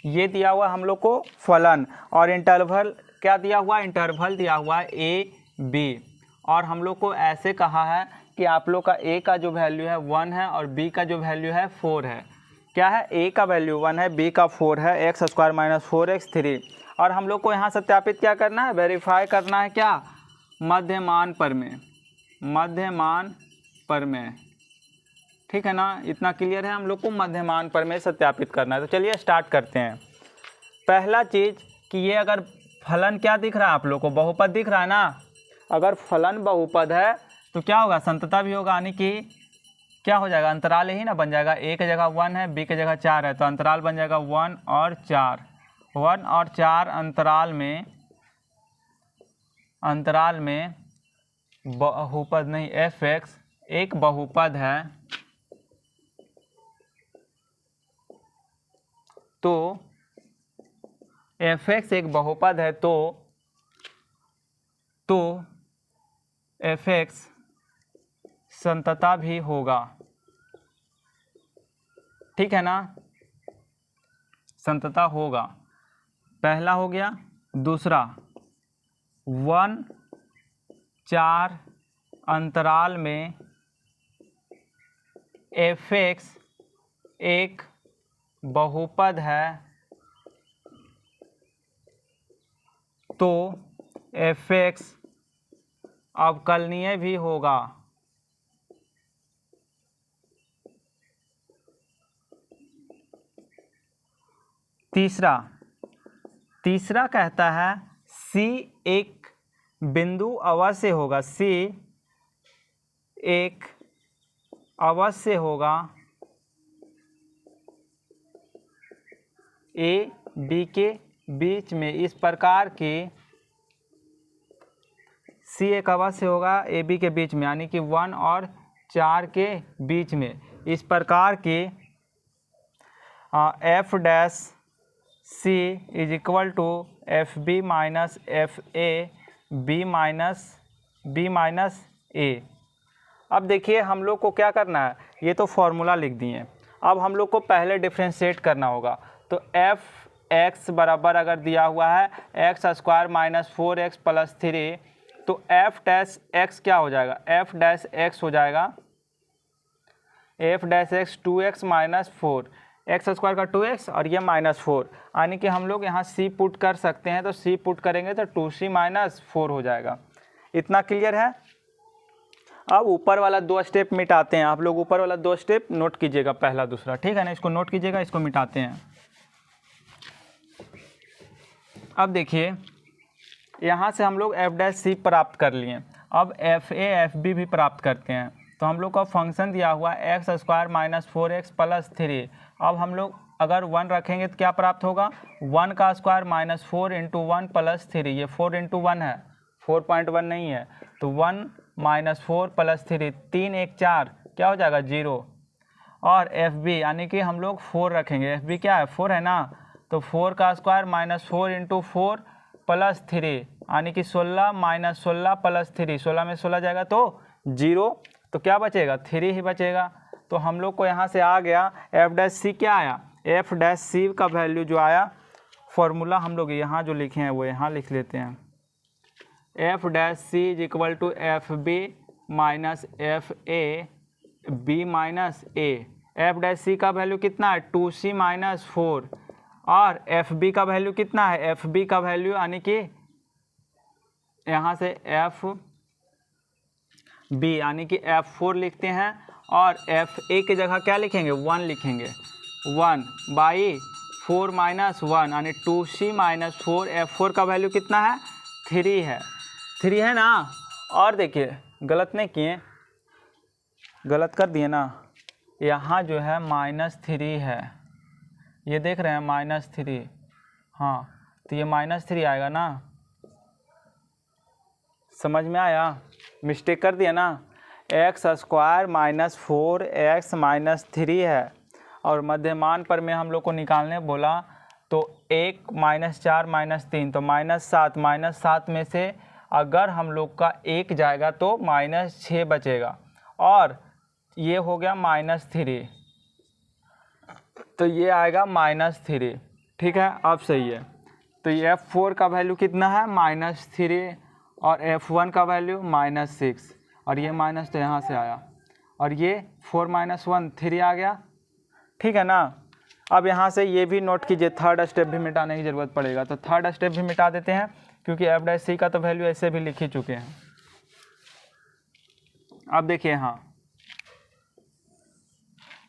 ये दिया हुआ हम लोग को फलन। और इंटरवल क्या दिया हुआ, इंटरवल दिया हुआ है a b, और हम लोग को ऐसे कहा है कि आप लोग का a का जो वैल्यू है 1 है और b का जो वैल्यू है 4 है। क्या है, a का वैल्यू 1 है, b का 4 है, x² - 4x 3। और हम लोग को यहाँ सत्यापित क्या करना है, वेरीफाई करना है क्या, मध्यमान प्रमेय, मध्यमान प्रमेय, ठीक है ना। इतना क्लियर है, हम लोग को मध्यमान प्रमेय सत्यापित करना है। तो चलिए स्टार्ट करते हैं। पहला चीज़ कि ये अगर फलन क्या दिख रहा है आप लोग को, बहुपद दिख रहा है ना। अगर फलन बहुपद है तो क्या होगा, संतता भी होगा, यानी कि क्या हो जाएगा, अंतराल ही ना बन जाएगा, a की जगह 1 है, b की जगह 4 है, तो अंतराल बन जाएगा 1 और 4, 1 और 4 अंतराल में बहुपद नहीं, fx एक बहुपद है, तो fx एक बहुपद है, तो fx संतता भी होगा, ठीक है ना, संतता होगा, पहला हो गया। दूसरा 1, 4 अंतराल में fx एक बहुपद है, तो fx अवकलनीय भी होगा, तीसरा कहता है C एक बिंदु अवश्य होगा, C एक अवश्य होगा A B के बीच में, इस प्रकार के C एक अवश्य होगा A B के बीच में, यानी कि 1 और 4 के बीच में, इस प्रकार के F dash C is equal to F B minus F A B minus A. अब देखिए हम लोग को क्या करना है, ये तो फॉर्मूला लिख दिए, अब हम लोग को पहले डिफ्रेंशिएट करना होगा। तो एफ एक्स बराबर अगर दिया हुआ है x square minus 4x plus 3, तो एफ डैश एक्स क्या हो जाएगा, एफ डैश एक्स हो जाएगा F dash x 2x minus 4, x square का 2x और ये माइनस 4, यानी कि हम लोग यहाँ c पुट कर सकते हैं। तो c पुट करेंगे तो 2c माइनस 4 हो जाएगा। इतना क्लियर है। अब ऊपर वाला 2 स्टेप मिटाते हैं। आप लोग ऊपर वाला 2 स्टेप नोट कीजिएगा, पहला दूसरा, ठीक है ना, इसको नोट कीजिएगा, इसको मिटाते हैं। अब देखिए यहाँ से हम लोग एफ डैश सी प्राप्त कर लिए, अब एफ ए एफ बी भी प्राप्त करते हैं। तो हम लोग का फंक्शन दिया हुआ है x square minus 4x plus 3। अब हम लोग अगर 1 रखेंगे तो क्या प्राप्त होगा, 1 का स्क्वायर माइनस 4 इंटू 1 प्लस 3, ये 4 इंटू 1 है, 4.1 नहीं है, तो 1 माइनस 4 प्लस 3, 3 1 4, क्या हो जाएगा 0। और एफ बी यानी कि हम लोग 4 रखेंगे, एफ बी क्या है 4 है ना, तो 4 का स्क्वायर माइनस 4 इंटू 4 प्लस 3, यानी कि 16 माइनस 16 प्लस 3, 16 में 16 जाएगा तो 0, तो क्या बचेगा 3 ही बचेगा। तो हम लोग को यहाँ से आ गया एफ डैश सी क्या आया, एफ डैश सी का वैल्यू जो आया, फॉर्मूला हम लोग यहाँ जो लिखे हैं वो यहाँ लिख लेते हैं, F dash C is equal to F B minus F A B minus A. F dash C का वैल्यू कितना है 2c माइनस 4, और एफ बी का वैल्यू कितना है, एफ बी का वैल्यू यानी कि यहाँ से एफ बी यानी कि F4 लिखते हैं, और FA की जगह क्या लिखेंगे 1 लिखेंगे, 1 बाई 4 माइनस 1 यानी 2c माइनस 4। F4 का वैल्यू कितना है 3 है, 3 है ना। और देखिए गलत नहीं किए, गलत कर दिए ना, यहाँ जो है -3 है, ये देख रहे हैं -3, हाँ तो ये -3 आएगा ना, समझ में आया, मिस्टेक कर दिया ना। X square minus 4x minus 3 है, और मध्यमान पर में हम लोग को निकालने बोला, तो 1 माइनस 4 माइनस 3, तो -7 में से अगर हम लोग का 1 जाएगा तो -6 बचेगा, और ये हो गया -3, तो ये आएगा -3, ठीक है। अब सही है, तो ये F4 का वैल्यू कितना है -3, और F1 का वैल्यू -6, और ये माइनस तो यहाँ से आया, और ये 4 माइनस 1 3 आ गया, ठीक है ना। अब यहाँ से ये भी नोट कीजिए, थर्ड स्टेप भी मिटाने की ज़रूरत पड़ेगा, तो थर्ड स्टेप भी मिटा देते हैं, क्योंकि एफ डैश सी का तो वैल्यू ऐसे भी लिख ही चुके हैं। अब देखिए हाँ,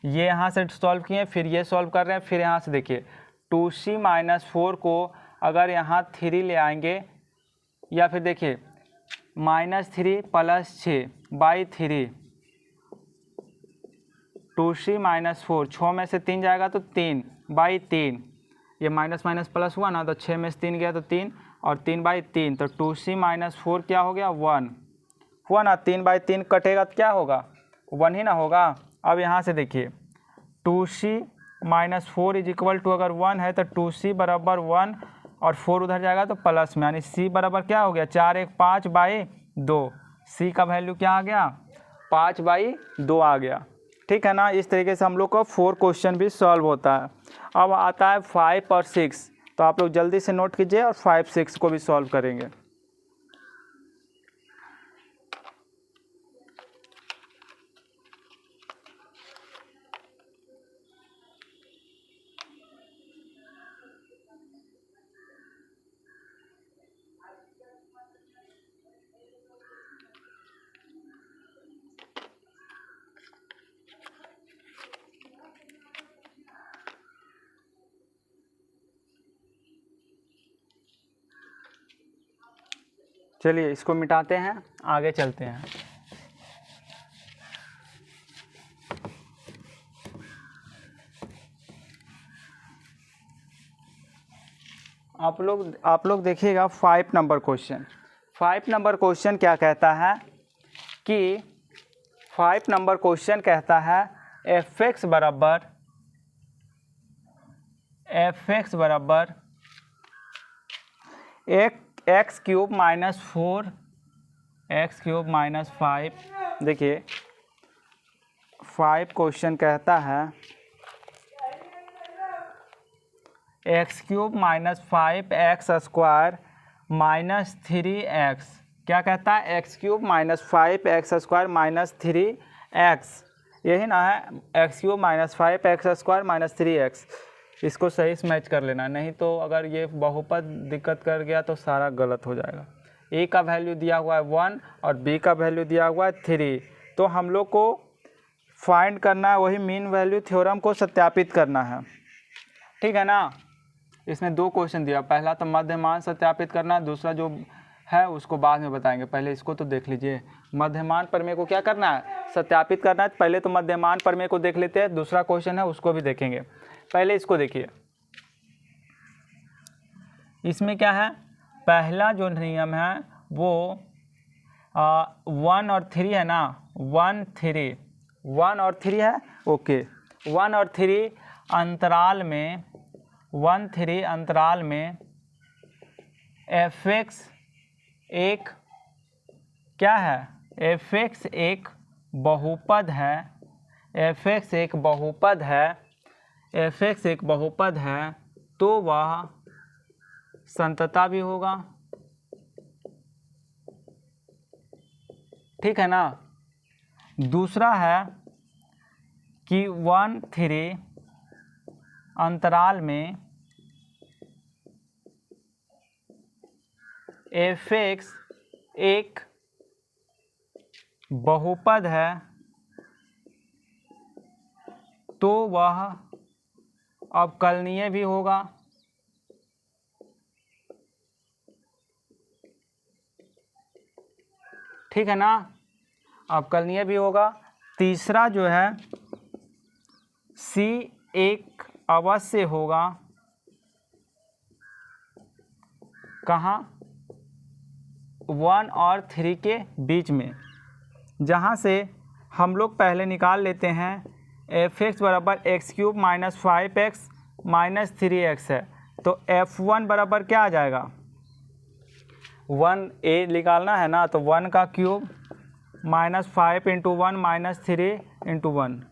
ये यहाँ से सॉल्व किए, फिर ये सॉल्व कर रहे हैं, फिर यहाँ से देखिए 2c माइनस 4 को अगर यहाँ 3 ले आएंगे, या फिर देखिए -3 प्लस 6 बाई 3, 2c माइनस 4, 6 में से 3 जाएगा तो 3 बाई 3, ये माइनस माइनस प्लस हुआ ना, तो 6 में से 3 गया तो 3, और 3 बाई 3, तो 2c माइनस 4 क्या हो गया 1 हुआ ना, 3 बाई 3 कटेगा तो क्या होगा 1 ही ना होगा। अब यहाँ से देखिए 2c minus 4 is equal to, अगर 1 है तो 2c बराबर 1, और 4 उधर जाएगा तो प्लस में, यानी c बराबर क्या हो गया 4 1 5 बाई 2, c का वैल्यू क्या आ गया 5 बाई 2 आ गया, ठीक है ना। इस तरीके से हम लोग का 4 क्वेश्चन भी सॉल्व होता है। अब आता है 5 और 6, तो आप लोग जल्दी से नोट कीजिए, और 5 6 को भी सॉल्व करेंगे। चलिए इसको मिटाते हैं, आगे चलते हैं। आप लोग देखिएगा 5 नंबर क्वेश्चन। 5 नंबर क्वेश्चन क्या कहता है कि 5 नंबर क्वेश्चन कहता है fx बराबर एफ एक्स बराबर x cube minus 4 x cube minus 5। देखिए 5 क्वेश्चन कहता है x cube minus 5 x square minus 3x। क्या कहता है? X cube minus 5 x square minus 3x, यही ना है, x cube minus 5 x square minus 3x। इसको सही से मैच कर लेना, नहीं तो अगर ये बहुपद दिक्कत कर गया तो सारा गलत हो जाएगा। ए का वैल्यू दिया हुआ है 1 और बी का वैल्यू दिया हुआ है 3। तो हम लोग को फाइंड करना है वही मीन वैल्यू थ्योरम को सत्यापित करना है, ठीक है ना। इसमें 2 क्वेश्चन दिया, पहला तो मध्यमान सत्यापित करना, दूसरा जो है उसको बाद में बताएंगे, पहले इसको तो देख लीजिए। मध्यमान प्रमेय को क्या करना है? सत्यापित करना है। पहले तो मध्यमान प्रमेय को देख लेते हैं, दूसरा क्वेश्चन है उसको भी देखेंगे। पहले इसको देखिए, इसमें क्या है, पहला जो नियम है वो 1 और 3 है ना, 1 और 3 है, ओके। 1 और 3 अंतराल में 1 3 अंतराल में एफ एक्स एक क्या है? एफ एक्स एक बहुपद है, एफ एक्स एक बहुपद है, एफ एक्स एक बहुपद है, तो वह संतता भी होगा, ठीक है ना। दूसरा है कि 1 3 अंतराल में एफ एक्स एक बहुपद है, तो वह अवकलनीय भी होगा, ठीक है ना, अवकलनीय भी होगा। तीसरा जो है सी एक अवश्य होगा, कहाँ? 1 और 3 के बीच में, जहाँ से हम लोग पहले निकाल लेते हैं एफ एक्स बराबर x cube minus 5x minus 3x है, तो f1 बराबर क्या आ जाएगा? 1 ए निकालना है ना, तो 1 का cube minus 5 into 1 minus 3 into 1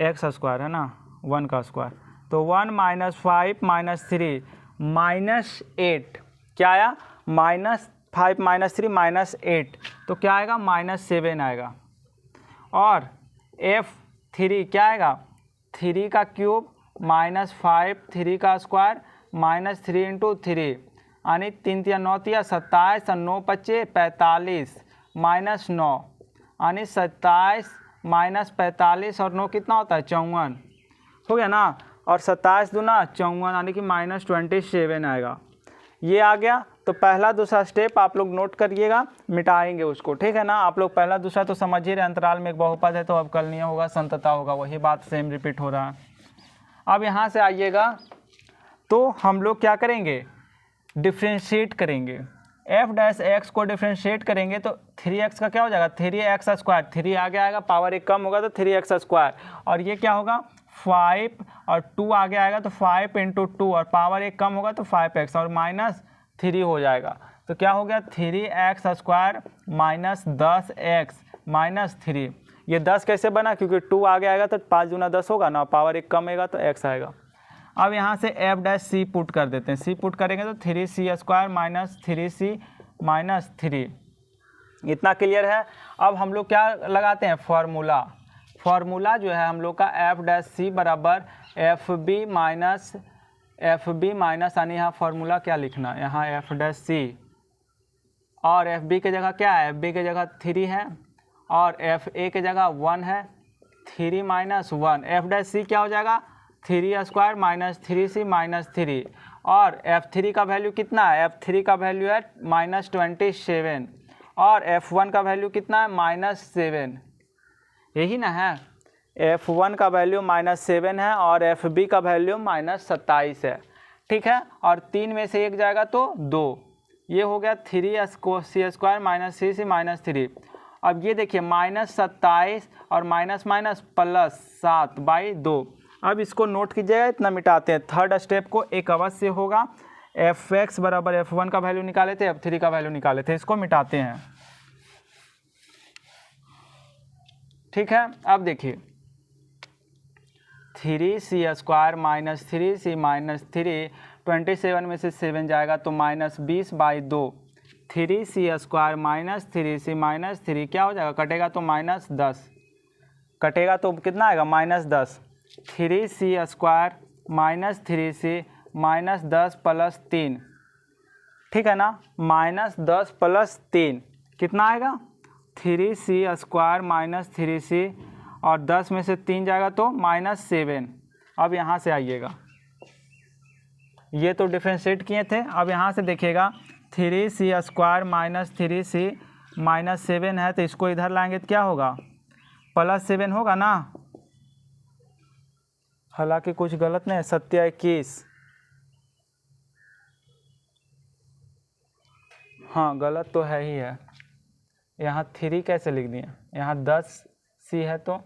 x square है ना, 1 का स्क्वायर, तो 1 माइनस 5 माइनस 3 माइनस 8, क्या आया? माइनस 5 माइनस 3 माइनस 8, तो क्या आएगा? माइनस 7 आएगा। और f3 क्या आएगा? 3 का क्यूब माइनस 5 3 का स्क्वायर माइनस 3 इंटू 3, यानी 3 3 9 3 27 और 9 25 45 माइनस 9, यानी 27 माइनस 45 और 9 कितना होता है? 54 हो गया ना। और 27 दूना 54, यानी कि माइनस 27 आएगा। ये आ गया। तो पहला दूसरा स्टेप आप लोग नोट करिएगा, मिटाएंगे उसको, ठीक है ना। आप लोग पहला दूसरा तो समझ ही रहे, अंतराल में एक बहुपद है तो अवकलनीय होगा, संतता होगा, वही बात सेम रिपीट हो रहा है। अब यहाँ से आइएगा तो हम लोग क्या करेंगे? डिफ्रेंशिएट करेंगे। एफ डैश एक्स को डिफ्रेंशिएट करेंगे तो 3x का क्या हो जाएगा? 3x स्क्वायर, 3 आगे आएगा, पावर 1 कम होगा तो 3x स्क्वायर, और ये क्या होगा? 5 और 2 आगे आएगा तो 5 इंटू 2, और पावर 1 कम होगा तो 5x, और माइनस 3 हो जाएगा। तो क्या हो गया? 3x square minus 10x minus 3। ये 10 कैसे बना? क्योंकि 2 आगे आएगा तो 5 दूना 10 होगा ना, पावर 1 कम होगा तो x आएगा। अब यहाँ से एफ डैश सी पुट कर देते हैं, सी पुट करेंगे तो 3c square minus 3c minus 3, इतना क्लियर है। अब हम लोग क्या लगाते हैं? फार्मूला। फार्मूला जो है हम लोग का एफ डैश सी बराबर एफ बी माइनस यानी यहाँ फार्मूला क्या लिखना है? यहाँ एफ डैश सी, और एफ बी की जगह क्या है? एफ बी की जगह 3 है, और एफ ए की जगह 1 है, 3 माइनस 1, एफ डैश सी क्या हो जाएगा? 3 स्क्वायर माइनस 3c माइनस 3, और f3 का वैल्यू कितना है? f3 का वैल्यू है माइनस 27, और f1 का वैल्यू कितना है? माइनस 7, यही ना है। f1 का वैल्यू माइनस 7 है और fb का वैल्यू माइनस 27 है, ठीक है। और 3 में से 1 जाएगा तो 2, ये हो गया 3c square minus 3c minus 3। अब ये देखिए माइनस 27 और माइनस माइनस प्लस 7/2, अब इसको नोट कीजिएगा, इतना मिटाते हैं। थर्ड स्टेप को एक अवश्य होगा, fx बराबर f1 का वैल्यू निकाले थे, f3 का वैल्यू निकाले थे, इसको मिटाते हैं। ठीक है, अब देखिए 3c² माइनस 3c माइनस 3, 27 में से 7 जाएगा तो -20/2। 3c² माइनस 3c माइनस 3 क्या हो जाएगा, कटेगा तो -10, कटेगा तो कितना आएगा -10। 3c² minus 3c minus 10 plus 3, ठीक है ना, -10 प्लस 3 कितना आएगा 3c² माइनस 3c और 10 में से 3 जाएगा तो -7। अब यहाँ से आइएगा, ये तो डिफरेंशिएट किए थे, अब यहाँ से देखिएगा 3c² माइनस 3c माइनस 7 है तो इसको इधर लाएंगे तो क्या होगा, +7 होगा ना। हालांकि कुछ गलत नहीं है, 7×21, हाँ गलत तो है ही है। यहाँ 3 कैसे लिख दिए, यहाँ 10c है तो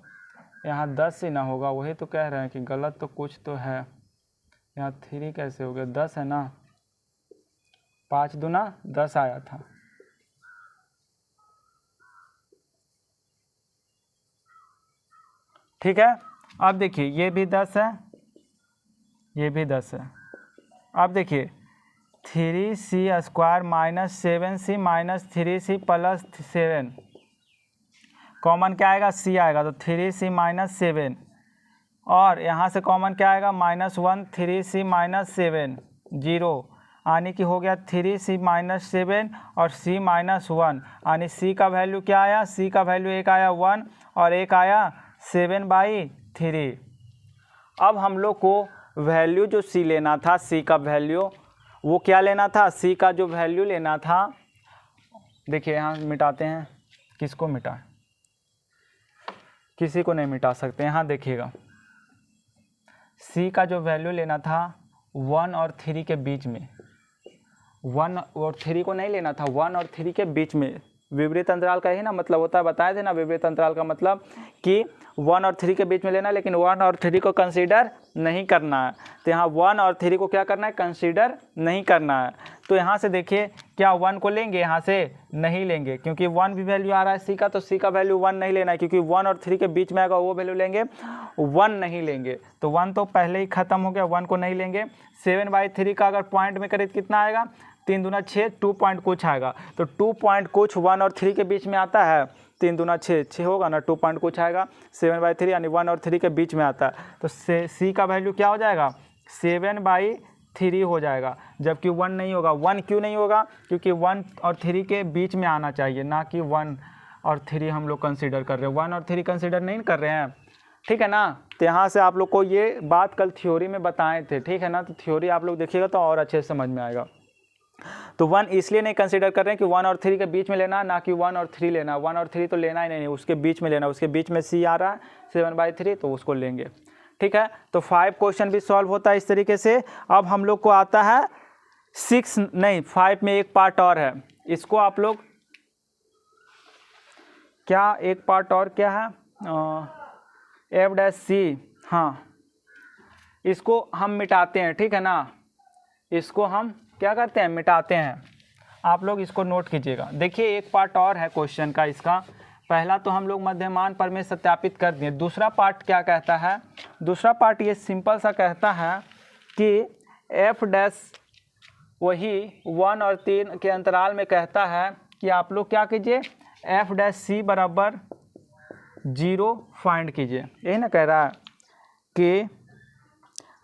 यहाँ 10c ना होगा, वही तो कह रहे हैं कि गलत तो कुछ तो है। यहाँ 3 कैसे हो गया, 10 है ना, 5 दूना 10 आया था। ठीक है, अब देखिए ये भी 10 है, ये भी 10 है। अब देखिए 3c² minus 7c minus 3c plus 7, common क्या आएगा, c आएगा तो 3c माइनस 7, और यहाँ से कॉमन क्या आएगा -1, 3c माइनस 7 0, यानी कि हो गया 3c माइनस 7 और c माइनस 1, यानी c का वैल्यू क्या आया, c का वैल्यू एक आया 1 और एक आया 7/3। अब हम लोग को वैल्यू जो c लेना था, c का वैल्यू वो क्या लेना था, c का जो वैल्यू लेना था, देखिए यहाँ मिटाते हैं, किसको मिटा, किसी को नहीं मिटा सकते। यहाँ देखिएगा c का जो वैल्यू लेना था 1 और 3 के बीच में, 1 और 3 को नहीं लेना था, 1 और 3 के बीच में विपरीत अंतराल का ही ना मतलब होता है, बताए थे ना विपरीत अंतराल का मतलब कि 1 और 3 के बीच में लेना, लेकिन 1 और 3 को कंसीडर नहीं करना है। तो यहाँ 1 और 3 को क्या करना है, कंसीडर नहीं करना है। तो यहाँ से देखिए क्या 1 को लेंगे, यहाँ से नहीं लेंगे क्योंकि 1 भी वैल्यू आ रहा है c का, तो c का वैल्यू 1 नहीं लेना है, क्योंकि 1 और 3 के बीच में आएगा वो वैल्यू लेंगे, 1 नहीं लेंगे। तो 1 तो पहले ही ख़त्म हो गया, 1 को नहीं लेंगे। 7/3 का अगर पॉइंट में करें तो कितना आएगा, 3 दूना 6, 2 पॉइंट कुछ आएगा, तो 2 पॉइंट कुछ 1 और 3 के बीच में आता है, 3 दूना 6, 6 होगा ना, 2 पॉइंट कुछ आएगा, 7/3 यानी 1 और 3 के बीच में आता है, तो c का वैल्यू क्या हो जाएगा, 7/3 हो जाएगा, जबकि 1 नहीं होगा। 1 क्यों नहीं होगा, क्योंकि 1 और 3 के बीच में आना चाहिए, ना कि 1 और 3 हम लोग कंसीडर कर रहे हैं, 1 और 3 कंसीडर नहीं कर रहे हैं, ठीक है ना। तो यहाँ से आप लोग को ये बात कल थ्योरी में बताए थे, ठीक है ना, तो थ्योरी आप लोग देखिएगा तो और अच्छे से समझ में आएगा। तो 1 इसलिए नहीं कंसीडर कर रहे हैं कि 1 और 3 के बीच में लेना, ना कि 1 और 3 लेना, 1 और 3 तो लेना ही नहीं, उसके बीच में लेना, उसके बीच में c आ रहा है 7/3, तो उसको लेंगे, ठीक है। तो 5 क्वेश्चन भी सॉल्व होता है इस तरीके से। अब हम लोग को आता है 5 में एक पार्ट और है, इसको आप लोग क्या, एक पार्ट और क्या है, f', हाँ इसको हम मिटाते हैं, ठीक है ना, इसको हम क्या करते हैं, मिटाते हैं। आप लोग इसको नोट कीजिएगा। देखिए एक पार्ट और है क्वेश्चन का इसका, पहला तो हम लोग मध्यमान प्रमेय सत्यापित कर दिए, दूसरा पार्ट क्या कहता है, दूसरा पार्ट ये सिंपल सा कहता है कि f' वही 1 और 3 के अंतराल में कहता है कि आप लोग क्या कीजिए, f' बराबर 0 फाइंड कीजिए, यही ना कह रहा है कि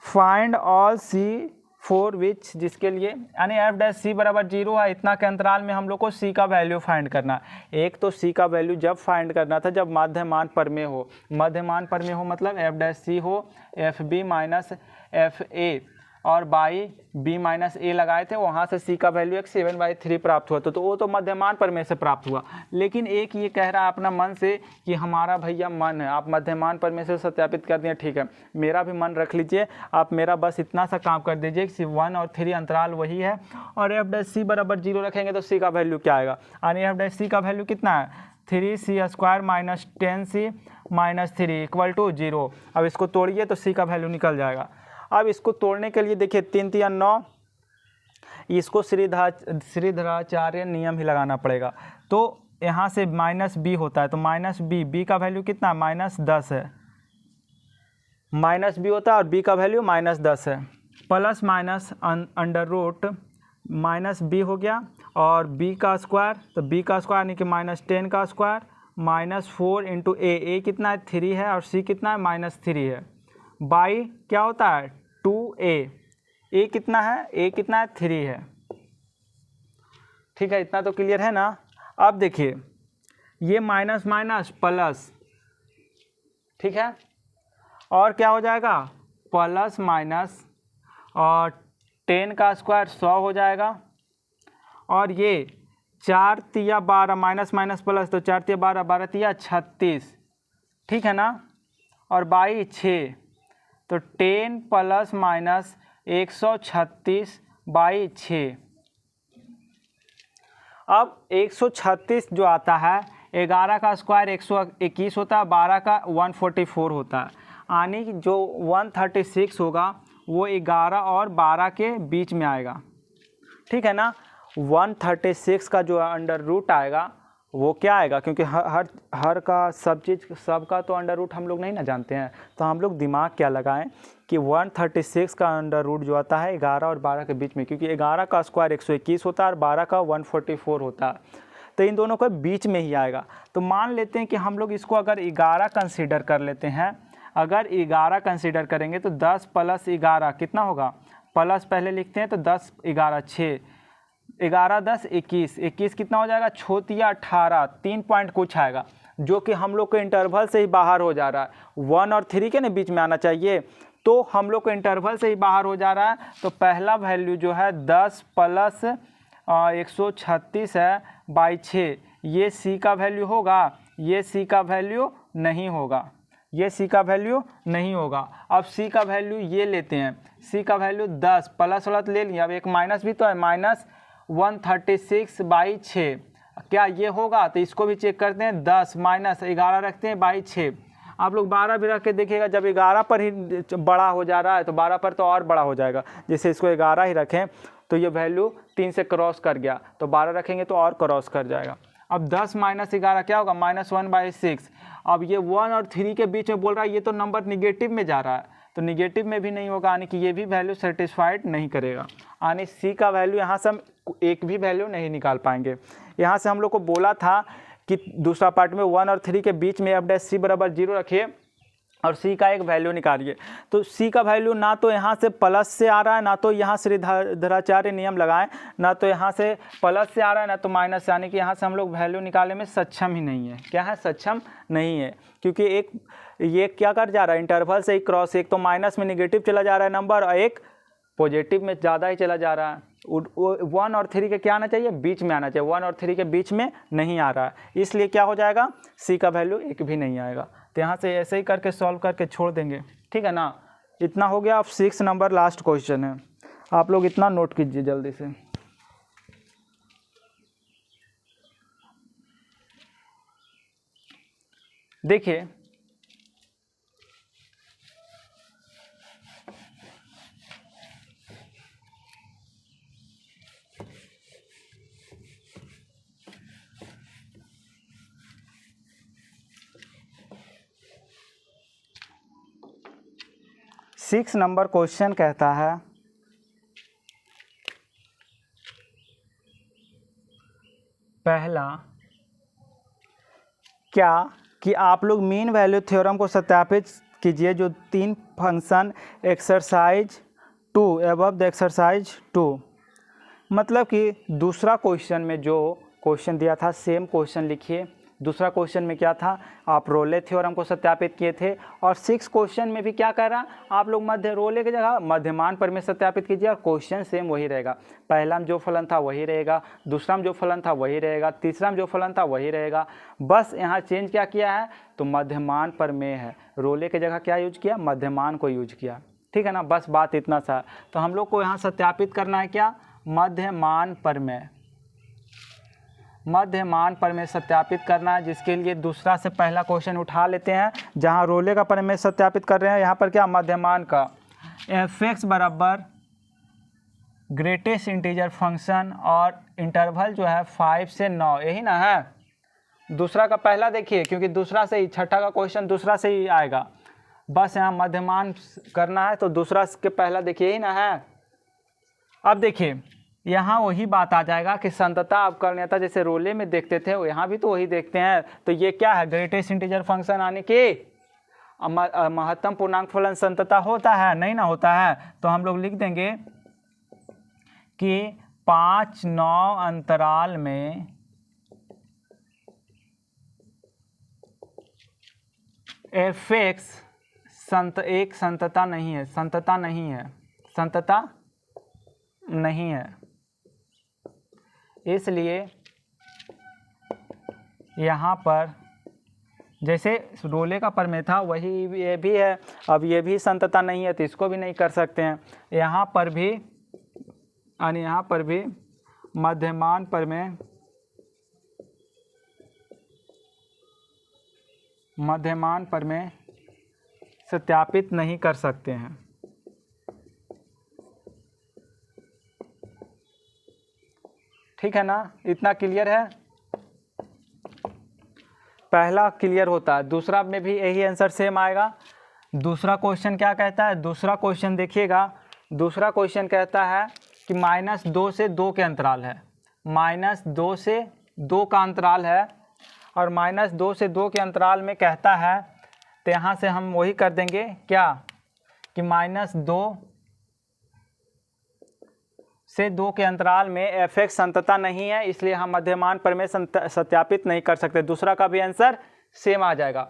find all c for which, जिसके लिए यानी f' बराबर 0 है, इतना के अंतराल में हम लोग को c का वैल्यू फाइंड करना। एक तो c का वैल्यू जब फाइंड करना था जब मध्यमान प्रमेय हो, मध्यमान प्रमेय हो मतलब f' हो fb माइनस fa और बाई b माइनस a लगाए थे, वहाँ से c का वैल्यू एक 7/3 प्राप्त हुआ, तो वो तो मध्यमान प्रमेय से प्राप्त हुआ। लेकिन एक ये कह रहा है अपना मन से कि हमारा भैया मन है, आप मध्यमान प्रमेय से सत्यापित कर दिए, ठीक है, मेरा भी मन रख लीजिए, आप मेरा बस इतना सा काम कर दीजिए कि 1 और 3 अंतराल वही है और f' बराबर 0 रखेंगे तो c का वैल्यू क्या आएगा, यानी f' का वैल्यू कितना है 3c² minus 10c minus 3 equal to 0। अब इसको तोड़िए तो c का वैल्यू निकल जाएगा। अब इसको तोड़ने के लिए देखिए 3 3 9, इसको श्रीधराचार्य नियम ही लगाना पड़ेगा। तो यहाँ से माइनस बी होता है, तो माइनस बी का वैल्यू कितना, -10 है। माइनस बी होता है और बी का वैल्यू -10 है। Plus minus under root minus B हो गया और बी का स्क्वायर, तो बी का स्क्वायर यानी कि -10 का स्क्वायर -4 इंटू ए कितना है 3 है और सी कितना है -3 है। बाई क्या होता है 2a, ए कितना है, ए कितना है 3 है। ठीक है, इतना तो क्लियर है ना। अब देखिए ये माइनस माइनस प्लस, ठीक है, और क्या हो जाएगा प्लस माइनस और 10 का स्क्वायर 100 हो जाएगा और ये 4 तिया 12 माइनस माइनस प्लस, तो 4 तिया 12 12 तिया 36, ठीक है ना, और बाई 6, तो 10 प्लस माइनस 136 बाई 6। अब 136 जो आता है, 11 का स्क्वायर 121 होता है, 12 का 144 होता है, यानी कि जो 136 होगा वो 11 और 12 के बीच में आएगा। ठीक है ना, 136 का जो अंडर रूट आएगा वो क्या आएगा, क्योंकि हर का सब का तो अंडर रूट हम लोग नहीं ना जानते हैं, तो हम लोग दिमाग क्या लगाएं कि 136 का अंडर रूट जो आता है 11 और 12 के बीच में, क्योंकि 11 का स्क्वायर 121 होता है और 12 का 144 होता है, तो इन दोनों के बीच में ही आएगा। तो मान लेते हैं कि हम लोग इसको अगर 11 कंसीडर कर लेते हैं, अगर 11 कंसीडर करेंगे तो 10 प्लस 11 कितना होगा, प्लस पहले लिखते हैं तो 10 11 6, 11 10 21, 21 कितना हो जाएगा, छोतिया 18, 3 पॉइंट कुछ आएगा, जो कि हम लोग को इंटरवल से ही बाहर हो जा रहा है। 1 और 3 के ना बीच में आना चाहिए, तो हम लोग को इंटरवल से ही बाहर हो जा रहा है। तो पहला वैल्यू जो है 10 प्लस 136 है बाई 6, ये सी का वैल्यू होगा, ये सी का वैल्यू नहीं होगा, ये सी का वैल्यू नहीं होगा। अब सी का वैल्यू ये लेते हैं, सी का वैल्यू 10 प्लस वाला तो ले लिया, अब एक माइनस भी तो है, माइनस 136 बाई 6, क्या ये होगा, तो इसको भी चेक करते हैं, 10 माइनस 11 रखते हैं बाई 6। आप लोग 12 भी रख के देखिएगा, जब 11 पर ही बड़ा हो जा रहा है तो 12 पर तो और बड़ा हो जाएगा। जैसे इसको 11 ही रखें तो ये वैल्यू 3 से क्रॉस कर गया, तो 12 रखेंगे तो और क्रॉस कर जाएगा। अब 10 माइनस 11 क्या होगा, -1/6। अब ये 1 और 3 के बीच में बोल रहा है, ये तो नंबर निगेटिव में जा रहा है, तो निगेटिव में भी नहीं होगा, यानी कि ये भी वैल्यू सेटिस्फाइड नहीं करेगा, यानी सी का वैल्यू यहाँ से हम एक भी वैल्यू नहीं निकाल पाएंगे। यहाँ से हम लोग को बोला था कि दूसरा पार्ट में 1 और 3 के बीच में f' बराबर 0 रखिए और सी का एक वैल्यू निकालिए। तो सी का वैल्यू ना तो यहाँ से प्लस से आ रहा है, ना तो यहाँ श्रीधराचार्य नियम लगाएं, ना तो यहाँ से प्लस से आ रहा है, ना तो माइनस से, यानी कि यहाँ से हम लोग वैल्यू निकालने में सक्षम ही नहीं है। क्या है, सक्षम नहीं है, क्योंकि एक ये क्या कर जा रहा है, इंटरवल से ही क्रॉस, एक तो माइनस में निगेटिव चला जा रहा है नंबर और एक पॉजिटिव में ज़्यादा ही चला जा रहा है। 1 और 3 के क्या आना चाहिए, बीच में आना चाहिए, 1 और 3 के बीच में नहीं आ रहा है, इसलिए क्या हो जाएगा, सी का वैल्यू एक भी नहीं आएगा। तो यहाँ से ऐसे ही करके सॉल्व करके छोड़ देंगे। ठीक है ना, इतना हो गया। अब 6 नंबर लास्ट क्वेश्चन है, आप लोग इतना नोट कीजिए जल्दी से। देखिए सिक्स नंबर क्वेश्चन कहता है, पहला क्या कि आप लोग मीन वैल्यू थ्योरम को सत्यापित कीजिए जो 3 function exercise 2 above the exercise 2। मतलब कि दूसरा क्वेश्चन में जो क्वेश्चन दिया था सेम क्वेश्चन लिखिए। दूसरा क्वेश्चन में क्या था, आप रोले थ्योरम को सत्यापित किए थे, और 6 क्वेश्चन में भी क्या कह रहा, आप लोग मध्य रोले की जगह मध्यमान प्रमेय सत्यापित कीजिए और क्वेश्चन सेम वही रहेगा। पहला में जो फलन था वही रहेगा, दूसरा में जो फलन था वही रहेगा, तीसरा में जो फलन था वही रहेगा, बस यहाँ चेंज क्या किया है, तो मध्यमान प्रमेय है, रोले की जगह क्या यूज किया, मध्यमान को यूज किया। ठीक है ना, बस बात इतना सा। तो हम लोग को यहाँ सत्यापित करना है क्या, मध्यमान प्रमेय। मध्यमान प्रमेय सत्यापित करना है, जिसके लिए दूसरा से पहला क्वेश्चन उठा लेते हैं। जहां रोले का प्रमेय सत्यापित कर रहे हैं, यहाँ पर क्या मध्यमान का f(x) बराबर ग्रेटेस्ट इंटीजर फंक्शन और इंटरवल जो है 5 से 9, यही ना है। दूसरा का पहला देखिए, क्योंकि दूसरा से ही छठा का क्वेश्चन दूसरा से ही आएगा। बस यहाँ मध्यमान करना है तो दूसरा के पहला देखिए, यही ना है। अब देखिए यहाँ वही बात आ जाएगा कि संतता अवकलनीयता जैसे रोले में देखते थे, यहाँ भी तो वही देखते हैं। तो ये क्या है, ग्रेटेस्ट इंटीजर फंक्शन आने की महत्तम पूर्णांक फलन संतता होता है, नहीं ना होता है। तो हम लोग लिख देंगे कि 5-9 अंतराल में f(x) एक संतता नहीं है, संतता नहीं है, संतता नहीं है। इसलिए यहाँ पर जैसे रोले का प्रमेय था वही ये भी है। अब ये भी संतता नहीं है तो इसको भी नहीं कर सकते हैं। यहाँ पर भी यानी यहाँ पर भी मध्यमान प्रमेय सत्यापित नहीं कर सकते हैं। ठीक है ना, इतना क्लियर है। पहला क्लियर होता है, दूसरा में भी यही आंसर सेम आएगा। दूसरा क्वेश्चन क्या कहता है, दूसरा क्वेश्चन देखिएगा। दूसरा क्वेश्चन कहता है कि -2 से 2 के अंतराल है, -2 से 2 का अंतराल है, और -2 से 2 के अंतराल में कहता है, तो यहाँ से हम वही कर देंगे क्या कि -2 से 2 के अंतराल में f(x) संतता नहीं है, इसलिए हम मध्यमान प्रमेय सत्यापित नहीं कर सकते। दूसरा का भी आंसर सेम आ जाएगा,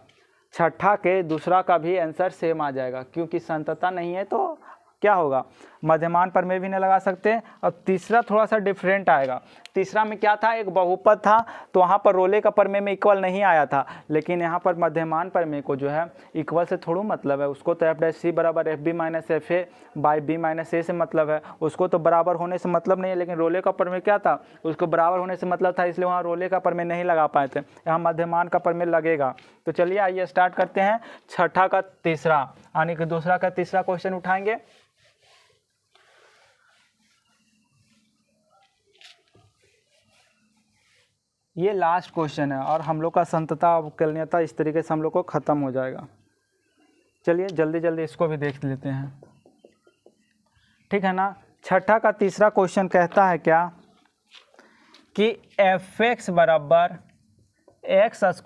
छठा के दूसरा का भी आंसर सेम आ जाएगा, क्योंकि संतता नहीं है तो क्या होगा, मध्यमान प्रमेय भी नहीं लगा सकते। अब तीसरा थोड़ा सा डिफरेंट आएगा। तीसरा में क्या था, एक बहुपद था, तो वहाँ पर रोले का प्रमेय में इक्वल नहीं आया था, लेकिन यहाँ पर मध्यमान प्रमेय को जो है इक्वल से थोड़ा मतलब है। उसको तो f' बराबर fb-fa/b-a से मतलब है, उसको तो बराबर होने से मतलब नहीं है। लेकिन रोले का प्रमेय क्या था, उसको बराबर होने से मतलब था, इसलिए वहाँ रोले का प्रमेय नहीं लगा पाए थे। यहाँ मध्यमान का प्रमेय लगेगा। तो चलिए आइए स्टार्ट करते हैं। छठा का तीसरा यानी कि दूसरा का तीसरा क्वेश्चन उठाएंगे। ये लास्ट क्वेश्चन है और हम लोग का संतता अवकलनीयता इस तरीके से हम लोग को ख़त्म हो जाएगा। चलिए जल्दी जल्दी इसको भी देख लेते हैं, ठीक है ना। छठा का तीसरा क्वेश्चन कहता है क्या कि f(x) बराबर x²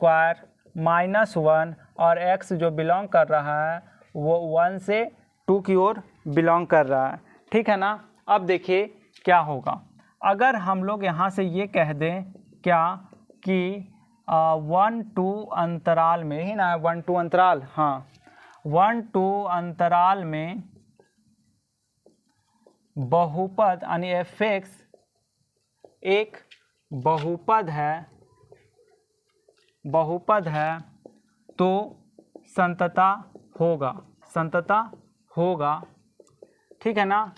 -1 और x जो बिलोंग कर रहा है वो 1 से 2 की ओर बिलोंग कर रहा है, ठीक है ना। अब देखिए क्या होगा अगर हम लोग यहाँ से ये कह दें क्या कि 1-2 अंतराल में ही ना, 1-2 अंतराल, हाँ 1-2 अंतराल में बहुपद यानी f(x) एक बहुपद है तो संतता होगा, ठीक है ना।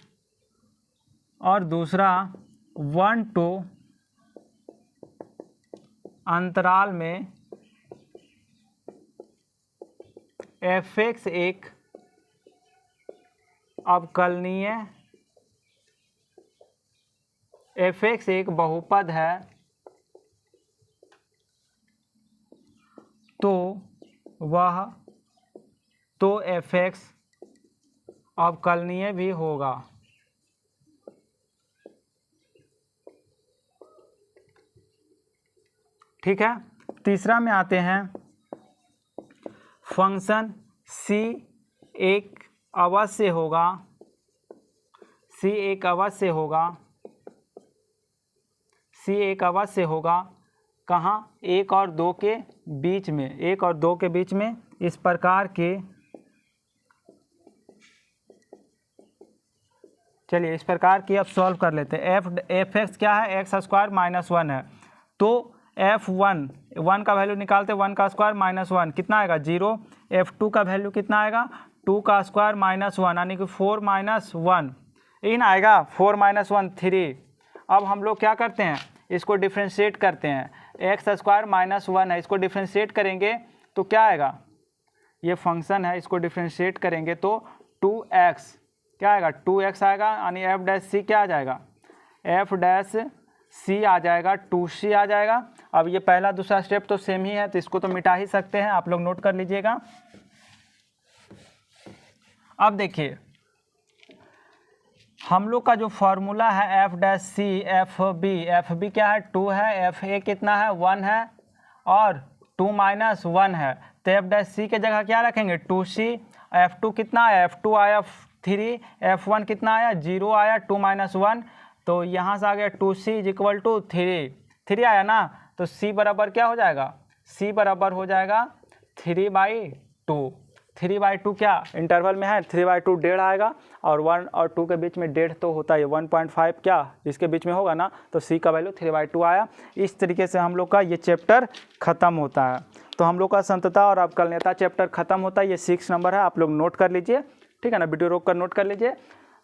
और दूसरा 1-2 अंतराल में f(x) एक अवकलनीय f(x) एक बहुपद है तो f(x) अवकलनीय भी होगा, ठीक है। तीसरा में आते हैं, फंक्शन c एक अवश्य होगा कहाँ, 1 और 2 के बीच में, इस प्रकार के, चलिए इस प्रकार की अब सॉल्व कर लेते हैं। f(x) क्या है, x² -1 है, तो f(1) का वैल्यू निकालते, 1 का स्क्वायर -1 कितना आएगा 0। f(2) का वैल्यू कितना आएगा 2 का स्क्वायर -1 यानी कि 4 - 1 यही ना आएगा, 4 - 1 3। अब हम लोग क्या करते हैं, इसको डिफ्रेंशिएट करते हैं, एक्स स्क्वायर माइनस 1 है, इसको डिफ्रेंशिएट करेंगे तो क्या आएगा, ये फंक्शन है, इसको डिफ्रेंशिएट करेंगे तो 2x क्या आएगा, 2x आएगा, यानी एफ डैश सी क्या आ जाएगा, एफ डैश सी आ जाएगा, 2c आ जाएगा। अब ये पहला दूसरा स्टेप तो सेम ही है, तो इसको तो मिटा ही सकते हैं, आप लोग नोट कर लीजिएगा। अब देखिए हम लोग का जो फॉर्मूला है F dash C F B क्या है, 2 है, एफ ए कितना है, 1 है, और 2 माइनस 1 है, तो एफ डैश सी के जगह क्या रखेंगे, 2c, F2 कितना आया, F2 आया 3, F1 कितना आया 0 आया, 2 माइनस 1, तो यहाँ से आ गया 2c इज इक्वल टू 3 आया ना, तो c बराबर क्या हो जाएगा, c बराबर हो जाएगा 3/2। 3/2 क्या इंटरवल में है, 3/2 1.5 आएगा, और 1 और 2 के बीच में 1.5 तो होता है, 1.5 क्या इसके बीच में होगा ना, तो c का वैल्यू 3/2 आया। इस तरीके से हम लोग का ये चैप्टर ख़त्म होता है। तो हम लोग का संतता और अवकलनीयता चैप्टर ख़त्म होता है, ये 6 नंबर है, आप लोग नोट कर लीजिए, ठीक है ना, वीडियो रोक कर नोट कर लीजिए।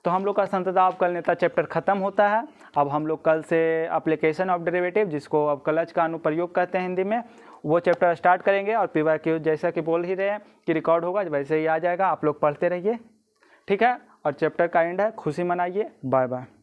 तो हम लोग का संतता अवकलनीयता चैप्टर ख़त्म होता है। अब हम लोग कल से एप्लीकेशन ऑफ डेरिवेटिव, जिसको अवकलज का अनुप्रयोग कहते हैं हिंदी में, वो चैप्टर स्टार्ट करेंगे, और PYQ जैसा कि बोल ही रहे हैं कि रिकॉर्ड होगा वैसे ही आ जाएगा, आप लोग पढ़ते रहिए, ठीक है। और चैप्टर का एंड है, खुशी मनाइए, बाय बाय।